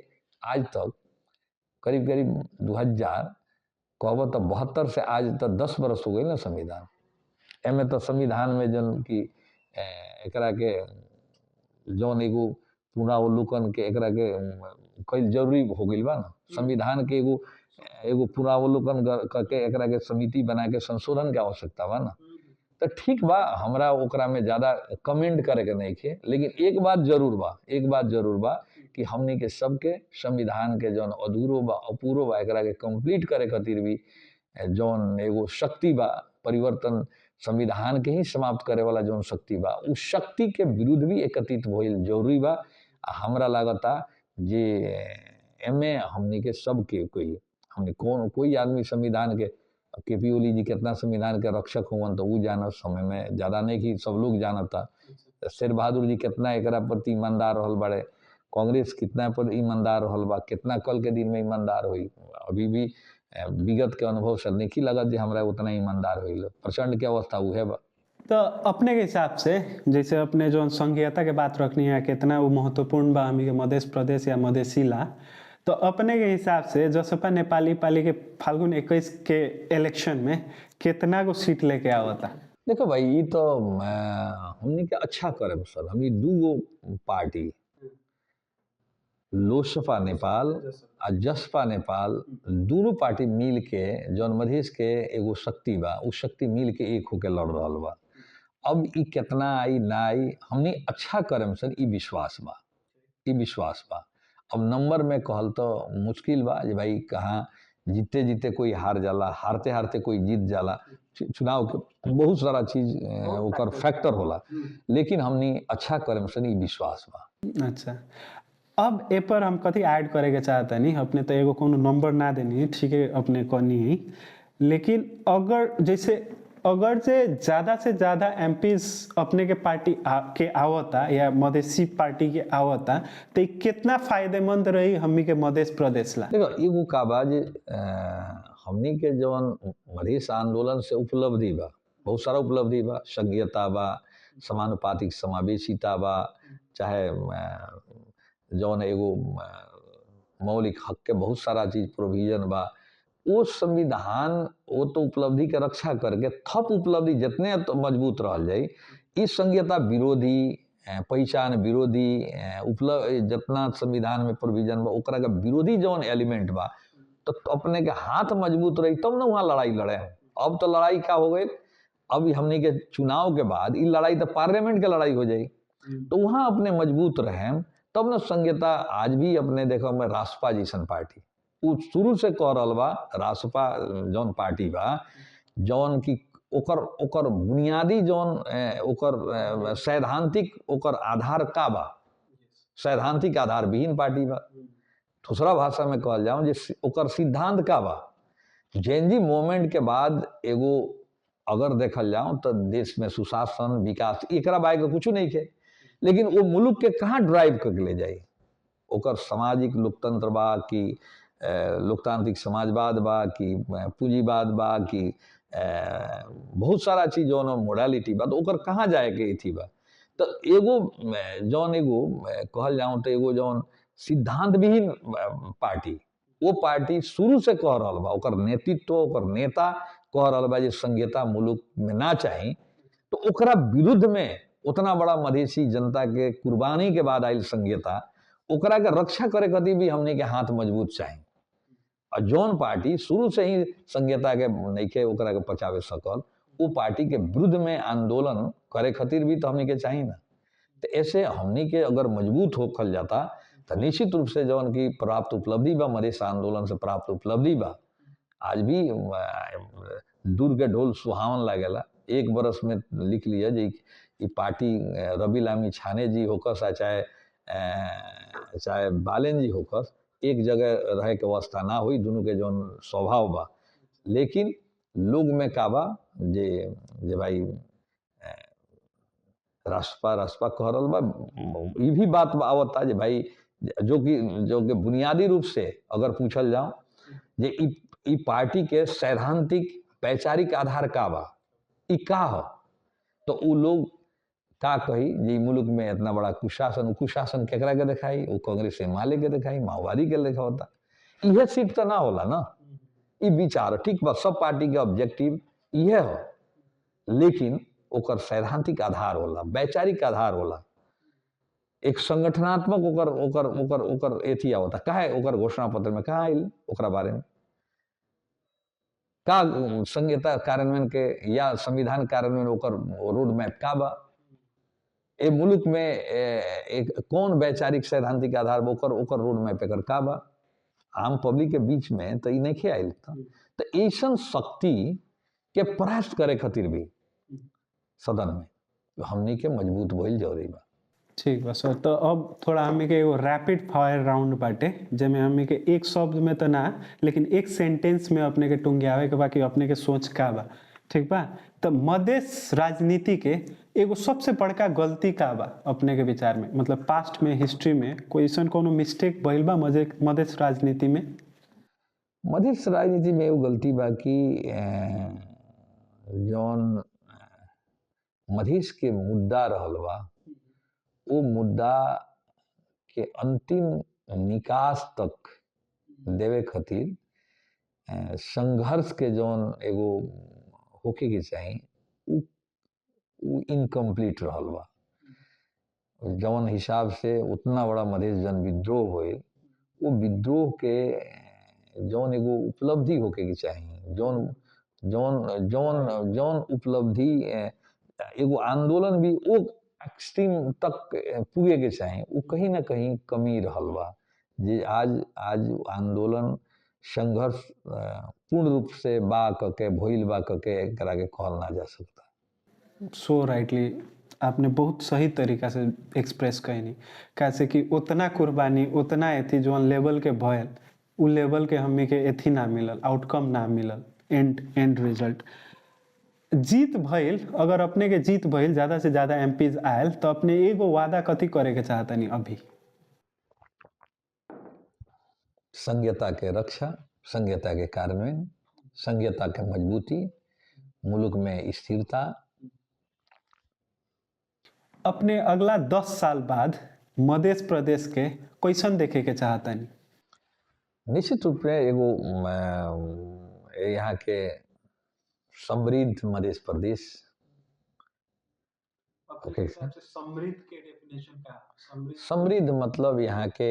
आज तक करीब करीब 2000 कहब तो 72 से आज तक 10 बरस हो गई ना संविधान। एमे तो संविधान में जौन की एकरा के जौन एगो पुनरावलोकन के एकरा के कई जरूरी हो गई बा ना, संविधान के एगो पुनरावलोकन करके एकरा के समिति बना के संशोधन के आवश्यकता बा ना। तो ठीक बा, हमरा ओकरा में ज़्यादा कमेंट करे के नहीं खे, लेकिन एक बात जरूर बा कि हमनी के सबके संविधान के जौन अधूरो बा अपूरो बा एकरा के कंप्लीट करे खातिर भी जौन एगो शक्ति बा, परिवर्तन संविधान के ही समाप्त करे वाला जौन शक्ति बा, उस शक्ति के विरुद्ध भी एकत्रित होइल जरूरी बा। हमरा लागता जे एमे हमनी के सबके कोई आदमी संविधान के केपी ओली जी कितना संविधान के रक्षक होवन तो वो जानत, समय में ज़्यादा नहीं कि सब लोग जानता। शेर बहादुर जी कितना एकरा प्रति ईमानदार रहल बड़े, कांग्रेस कितना पर ईमानदार रहल बा, कितना कल के दिन में ईमानदार हुई, अभी भी विगत के अनुभव से नहीं लगत जे हमरा उतना ईमानदार हुई। प्रचंड के अवस्था उहे बा। तो अपने के हिसाब से जैसे अपने जो संघीयता के बात रखनी है कितना वो महत्वपूर्ण बा हमी के मध्य प्रदेश या मधेसिला, तो अपने के हिसाब से जसपा नेपाली पाली के फाल्गुन 21 के इलेक्शन में कितना को सीट लेके आवता? देखो भाई, ये तो हमने के अच्छा करे सर, हमने दूगो पार्टी लोसपा नेपाल और जसपा नेपाल दोनों पार्टी मिल के जौन मधेश के एगो शक्ति बा, उस शक्ति मिल के एक होके लड़ रहा बा। अब ई कितना आई ना आई हमने अच्छा करम सर, ई विश्वास बा। अब नंबर में कहल तो मुश्किल बा जे भाई कहाँ जीते कोई हार जाला, हारते कोई जीत जाला, चुनाव के बहुत सारा चीज ओकर फैक्टर होला, लेकिन हमने अच्छा करम सर, ई विश्वास बा। अच्छा, अब ए पर हम कथी ऐड करे के चाहता नहीं, अपने तो एगो कोनो नंबर ना देनी, ठीक है अपने कहनी है, लेकिन अगर से ज़्यादा एमपीज अपने के पार्टी के आवता या मधेसी पार्टी के आवता तो कितना फायदेमंद रही हमी के मध्य प्रदेश ला? देखो एगो का बा जे हमनी के जौन मधेश आंदोलन से उपलब्धि बा, बहुत सारा उपलब्धि बा, संघीयता बा, समानुपातिक समावेशिता बा, चाहे जौन एगो मौलिक हक के बहुत सारा चीज प्रोविजन बा, वो संविधान वो तो उपलब्धि के रक्षा करके थप उपलब्धि जितने तो मजबूत रह जाए, इस संघीयता विरोधी पहचान विरोधी उपलब्ध जितना संविधान में प्रोविजन बा ओकरा का विरोधी जौन एलिमेंट बा, तो अपने के हाथ मजबूत रही तब ना वहाँ लड़ाई लड़े। अब तो लड़ाई क्या हो गई, अब हमने के चुनाव के बाद ये लड़ाई तो पार्लियामेंट के लड़ाई हो जाए, तो वहाँ अपने मजबूत रहे तब न संघीयता। आज भी अपने देखो मैं रासपा जैसन पार्टी वो शुरू से कह रहा बा, रासपा जौन पार्टी बा जौन की ओकर बुनियादी जौन ओकर सैद्धांतिक ओकर आधार का बा, सैद्धांतिक आधार विहीन पार्टी बा। दूसरा भाषा में कहल जाऊं जे ओकर सिद्धांत का बा, जेएनजी मूवमेंट के बाद एगो अगर देखल जाऊं तो देश में सुशासन विकास एकरा बारे में कुछ नहीं है, लेकिन वो मुल्क के कहाँ ड्राइव करके ले जाए, ओकर सामाजिक लोकतंत्र बा कि लोकतांत्रिक समाजवाद बा कि पूंजीवाद बा कि बहुत सारा चीज जो मोडालिटी बा, तो ओकर कहाँ जाए के थी बा। तो एगो जौन एगो कहल जाऊं तो एगो जौन सिद्धांत विहीन पार्टी, वो पार्टी शुरू से कह रहा बा, ओकर नेतृत्व ओकर नेता कह रहा बा जे संघीयता मुल्क में ना चाही, तो ओकरा विरुद्ध में उतना बड़ा मधेसी जनता के कुर्बानी के बाद आयल संघीयता, ओकरा के रक्षा करे खातिर भी हमने के हाथ मजबूत चाही। और जौन पार्टी शुरू से ही संघीयता के नइखे ओकरा के पचावे सकल, वो पार्टी के विरुद्ध में आंदोलन करे खातिर भी तो हमने के चाही ना। तो ऐसे हमने के अगर मजबूत होखल जाता तो निश्चित रूप से जौन की प्राप्त उपलब्धि बा, मधेश आंदोलन से प्राप्त उपलब्धि बा, आज भी दूर के ढोल सुहावन लागेला। एक बरस में लिख लिया जी ई पार्टी रवि लामी छाने जी होकस चाहे चाहे बालेन जी होकस, एक जगह रहे के अवस्था ना हुई, दोनों के जौन स्वभाव बा। लेकिन लोग में का बा जे जे भाई राष्ट्रपा राष्ट्रपा कह रहा बा, ये भी बात आवता जे भाई जो कि बुनियादी रूप से अगर पूछल जाओ जे ई पार्टी के सैद्धांतिक वैचारिक आधार का बा, ई का हो, तो उ लोग का कही जे मुल्क में इतना बड़ा कुशासन, कुशासन केकरा के दिखाई, वो कांग्रेस माले के दिखाई, माओवादी के लिखा होता। यह सिर्फ तो ना होला ना, ई विचार ठीक बा, सब पार्टी के ऑब्जेक्टिव यह हो, लेकिन ओकर सैद्धांतिक आधार होला, वैचारिक आधार होला, एक संगठनात्मक ओकर ओकर ओकर ओकर एथी होता। काहे ओकर घोषणा पत्र में कहा आइल ओकरा बारे में का संघीयता कार्यान्वयन के या संविधान कार्यान्वयन ओकर रोड मैप का बा, ए मुल्क में एक कौन वैचारिक सैद्धांतिक आधार बा, ओकर ओकर रोड मैप एकर का बा, आम पब्लिक के बीच में तो ई नहीं आइल। तो ऐसन शक्ति के परास्त करे खातिर भी सदन में हमनी के मजबूत भइल जरूरी बा। ठीक बा सर, तो अब थोड़ा हमें के एगो रैपिड फायर राउंड बाटे, जेमे हमें के एक शब्द में तो ना लेकिन एक सेंटेंस में अपने के टुंगियावे के बा कि अपने के सोच का बा, ठीक बा। तो मधेश राजनीति के एगो सबसे बड़का गलती का बा अपने के विचार में, मतलब पास्ट में हिस्ट्री में कोई ऐसा कोनो मिस्टेक भइल बा मधेश राजनीति में? मधेश राजनीति में एगो गलती बा कि जौन मधेश के मुद्दा रहल बा, वो मुद्दा के अंतिम निकास तक देवे खातिर संघर्ष के जौन एगो होके के चाही, उ इनकम्प्लीट रहल बा। जौन हिसाब से उतना बड़ा मधेश जन विद्रोह हुए, वो विद्रोह के जौन एगो उपलब्धि होके के चाही, जौन जौन जौन जौन उपलब्धि एगो आंदोलन भी वो एक्सट्रीम तक पुगे के चाही, वो कहीं ना कहीं कमी रहल बा। जे आज आज आंदोलन संघर्ष पूर्ण रूप से बा कके भइल बा कके एकरा के कहल ना जा सकता। सो राइटली आपने बहुत सही तरीका से एक्सप्रेस कहनी, कैसे कि उतना कुर्बानी उतना एथी जौन लेवल के भयल, उ लेवल के हमें के एथी ना मिलल, आउटकम ना मिलल, एंड रिजल्ट जीत भइल। अगर अपने के जीत भइल, ज्यादा से ज्यादा एमपीज आयल, तो अपने एगो वादा कथी करे के चाहतनी अभी? संघीयता के रक्षा, संघीयता के कार्यान्वयन, संघीयता के मजबूती, मुल्क में स्थिरता। अपने अगला 10 साल बाद मध्य प्रदेश के कैसन देखे के चाहतनी? निश्चित रूप में एगो यहाँ के समृद्ध मध्य प्रदेश। समृद्ध के डेफिनेशन का? समृद्ध मतलब यहाँ के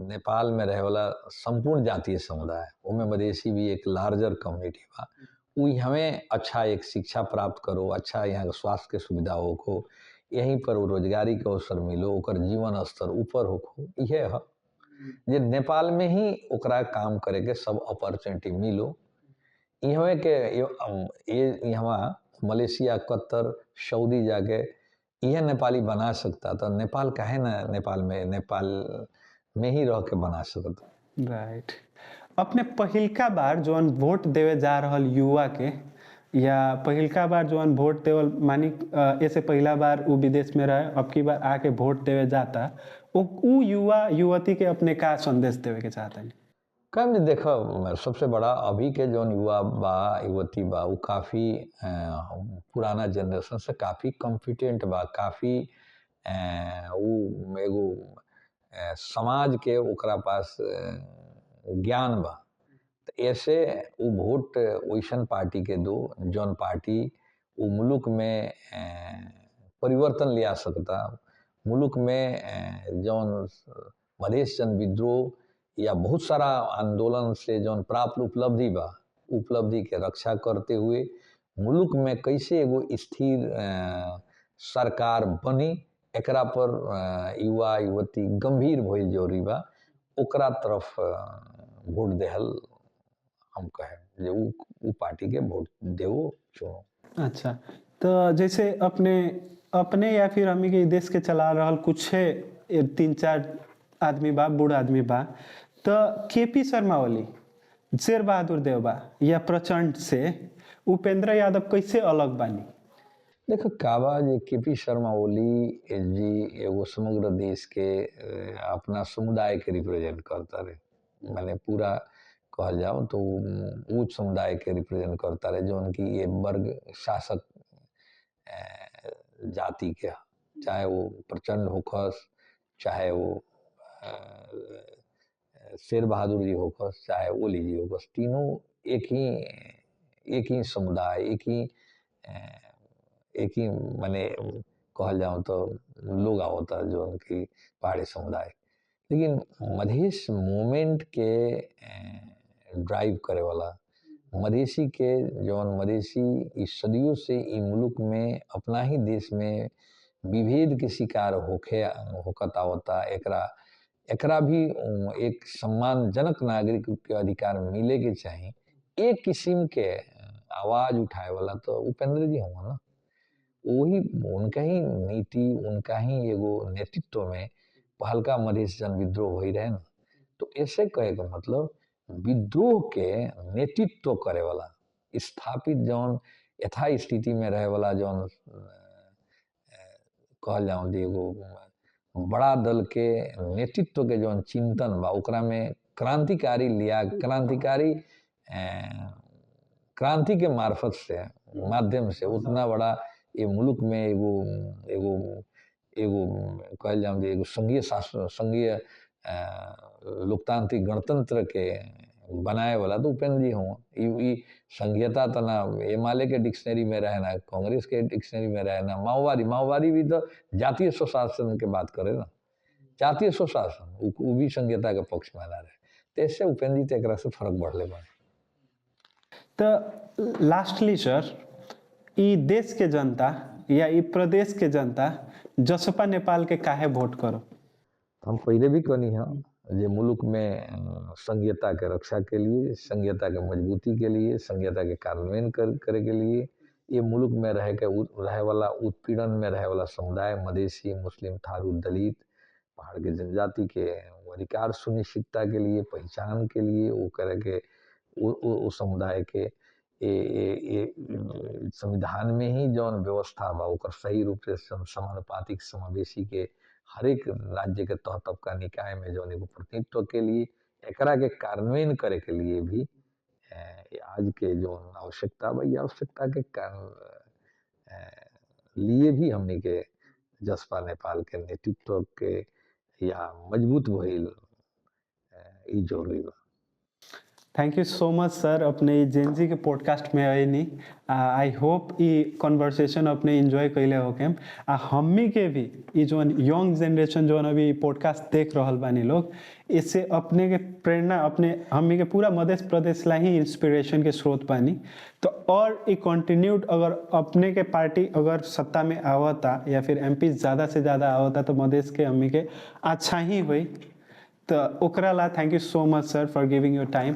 नेपाल में रहे वाला संपूर्ण जातीय समुदाय, उनमें मधेसी भी एक लार्जर कम्युनिटी बा। उ हमें अच्छा एक शिक्षा प्राप्त करो, अच्छा यहाँ के स्वास्थ्य के सुविधा हो, यहीं पर वो रोजगारी के अवसर मिलो, ओकर जीवन स्तर ऊपर हो, यह है जे नेपाल में ही ओकरा काम करे के सब अपॉर्चुनिटी मिलो। यहाँ के यहाँ मलेशिया, कतर, सऊदी जाके यह नेपाली बना सकता, तो नेपाल काहे ना नेपाल में ही रह के बना सकता। राइट। अपने पहिलका बार जौन वोट देवे जा रहल युवा के, या पहिलका बार जौन वोट देवल मानी ऐसे पहला बार वो विदेश में रहे, अब की बार आके वोट देवे जाता, उ युवा युवती के अपने का संदेश देवे के चाहते हैं? कम नहीं देखो, सबसे बड़ा अभी के जौन युवा बा युवती बा वो काफ़ी पुराना जनरेशन से काफ़ी कॉम्पिटेंट बा, काफ़ी उ एगो समाज के ओकरा पास ज्ञान बा। त ऐसे उ वोट वैसन पार्टी के दो जौन पार्टी उ मुल्क में परिवर्तन ले आ सकता। मुल्क में जौन मधेश जन विद्रोह या बहुत सारा आंदोलन से जौन प्राप्त उपलब्धि बा, उपलब्धि के रक्षा करते हुए मुल्क में कैसे एगो स्थिर सरकार बनी, एकरा पर युवा युवती गंभीर भइल जरूरी बा। ओकरा तरफ वोट देहल हम कहें जे उ पार्टी के वोट देवो चुनो। अच्छा, तो जैसे अपने अपने या फिर हमी के देश के चला रहल कुछ 3-4 आदमी बा, बूढ़ आदमी बा, तो केपी शर्मा ओली, शेर बहादुर देवबा या प्रचंड से उपेंद्र यादव कैसे अलग बानी? देखो काबा जे केपी शर्मा ओली जी एगो समग्र देश के अपना समुदाय के रिप्रेजेंट करता रहे, माने पूरा कहल जाओ तो ऊंच समुदाय के रिप्रेजेंट करता रहे, जो उनकी ये वर्ग शासक जाति के, चाहे वो प्रचंड होखस, चाहे वो शेर बहादुर जी होखस, चाहे ओली जी होखस, तीनों एक ही समुदाय, एक ही माने कहल जाओ तो लोग आवता जो उनकी पहाड़ी समुदाय। लेकिन मधेश मूवमेंट के ड्राइव करे वाला मधेसी के जौन मधेसी इस सदियों से इ मुल्क में अपना ही देश में विभेद के शिकार होकत आवता, एकरा भी एक सम्मानजनक नागरिक के अधिकार मिले के चाहिए। एक किस्म के आवाज उठाए वाला तो उपेंद्र जी होंगे ना, वही उनका ही नीति, उनका ही एगो नेतृत्व में पहलका मधेश जन विद्रोह हो रहे ना। तो ऐसे कहे का मतलब विद्रोह के नेतृत्व करे वाला, स्थापित जौन यथा स्थिति में रहे वाला जौन कहल जाओ एगो बड़ा दल के नेतृत्व के जौन चिंतन बा, ओकरा में क्रांतिकारी लिया, क्रांति के मार्फत से माध्यम से उतना बड़ा ये मुल्क में एगो एगो एगो कहल जाओ एगो संघीय शासन, संघीय लोकतांत्रिक गणतंत्र के बनाए वाला तो उपेंद्र जी हों। ये संघीयता तो ना एमाले के डिक्शनरी में रहे ना कांग्रेस के डिक्शनरी में रहे ना माओवादी भी तो जातीय स्वशासन के बात करे ना, जातीय स्वशासन वो भी संघीयता के पक्ष में ना रहे। तो ऐसे उपेंद्र जी एक से फर्क बढ़ले बा। तो लास्टली सर, ई देश के जनता या ई प्रदेश के जनता जसपा नेपाल के काहे वोट करो? हम पहले भी कहनी है जे मुल्क में संघीयता के रक्षा के लिए, संघीयता के मजबूती के लिए, संघीयता के कार्यान्वयन करे के लिए, ये मुल्क में रहे वाला उत्पीड़न में रहे वाला समुदाय मधेसी, मुस्लिम, थारू, दलित, पहाड़ के जनजाति के अधिकार सुनिश्चितता के लिए, पहचान के लिए, वो करे के वो समुदाय के संविधान में ही जौन व्यवस्था बा ओकर सही रूप से समानुपातिक समावेशी के हर एक राज्य के तह तबका निकाय में जौन एगो प्रतिनिधित्व के लिए एकरा के कार्यान्वयन करे के लिए भी आज के जो आवश्यकता बा, ये आवश्यकता के लिए भी हमने के जसपा नेपाल के नेतृत्व के या मजबूत भइल ई जरूरी बा। थैंक यू सो मच सर, अपने जेनजी के पॉडकास्ट में आए नहीं। आई होप ये कन्वर्सेशन अपने एंजॉय कैले हो के हम्मी के भी ये जो यंग जनरेशन जो अभी पॉडकास्ट देख रहा बानी लोग, इससे अपने के प्रेरणा, अपने हम्मी के पूरा मध्य प्रदेश ला ही इंस्पिरेशन के स्रोत बानी। तो और ये कंटिन्यूड अगर अपने के पार्टी अगर सत्ता में आवता या फिर एमपी ज़्यादा से ज़्यादा आवता तो मधेश के हम्मी के अच्छा ही हुई। तो ओकरा ला thank you so much sir for giving your time.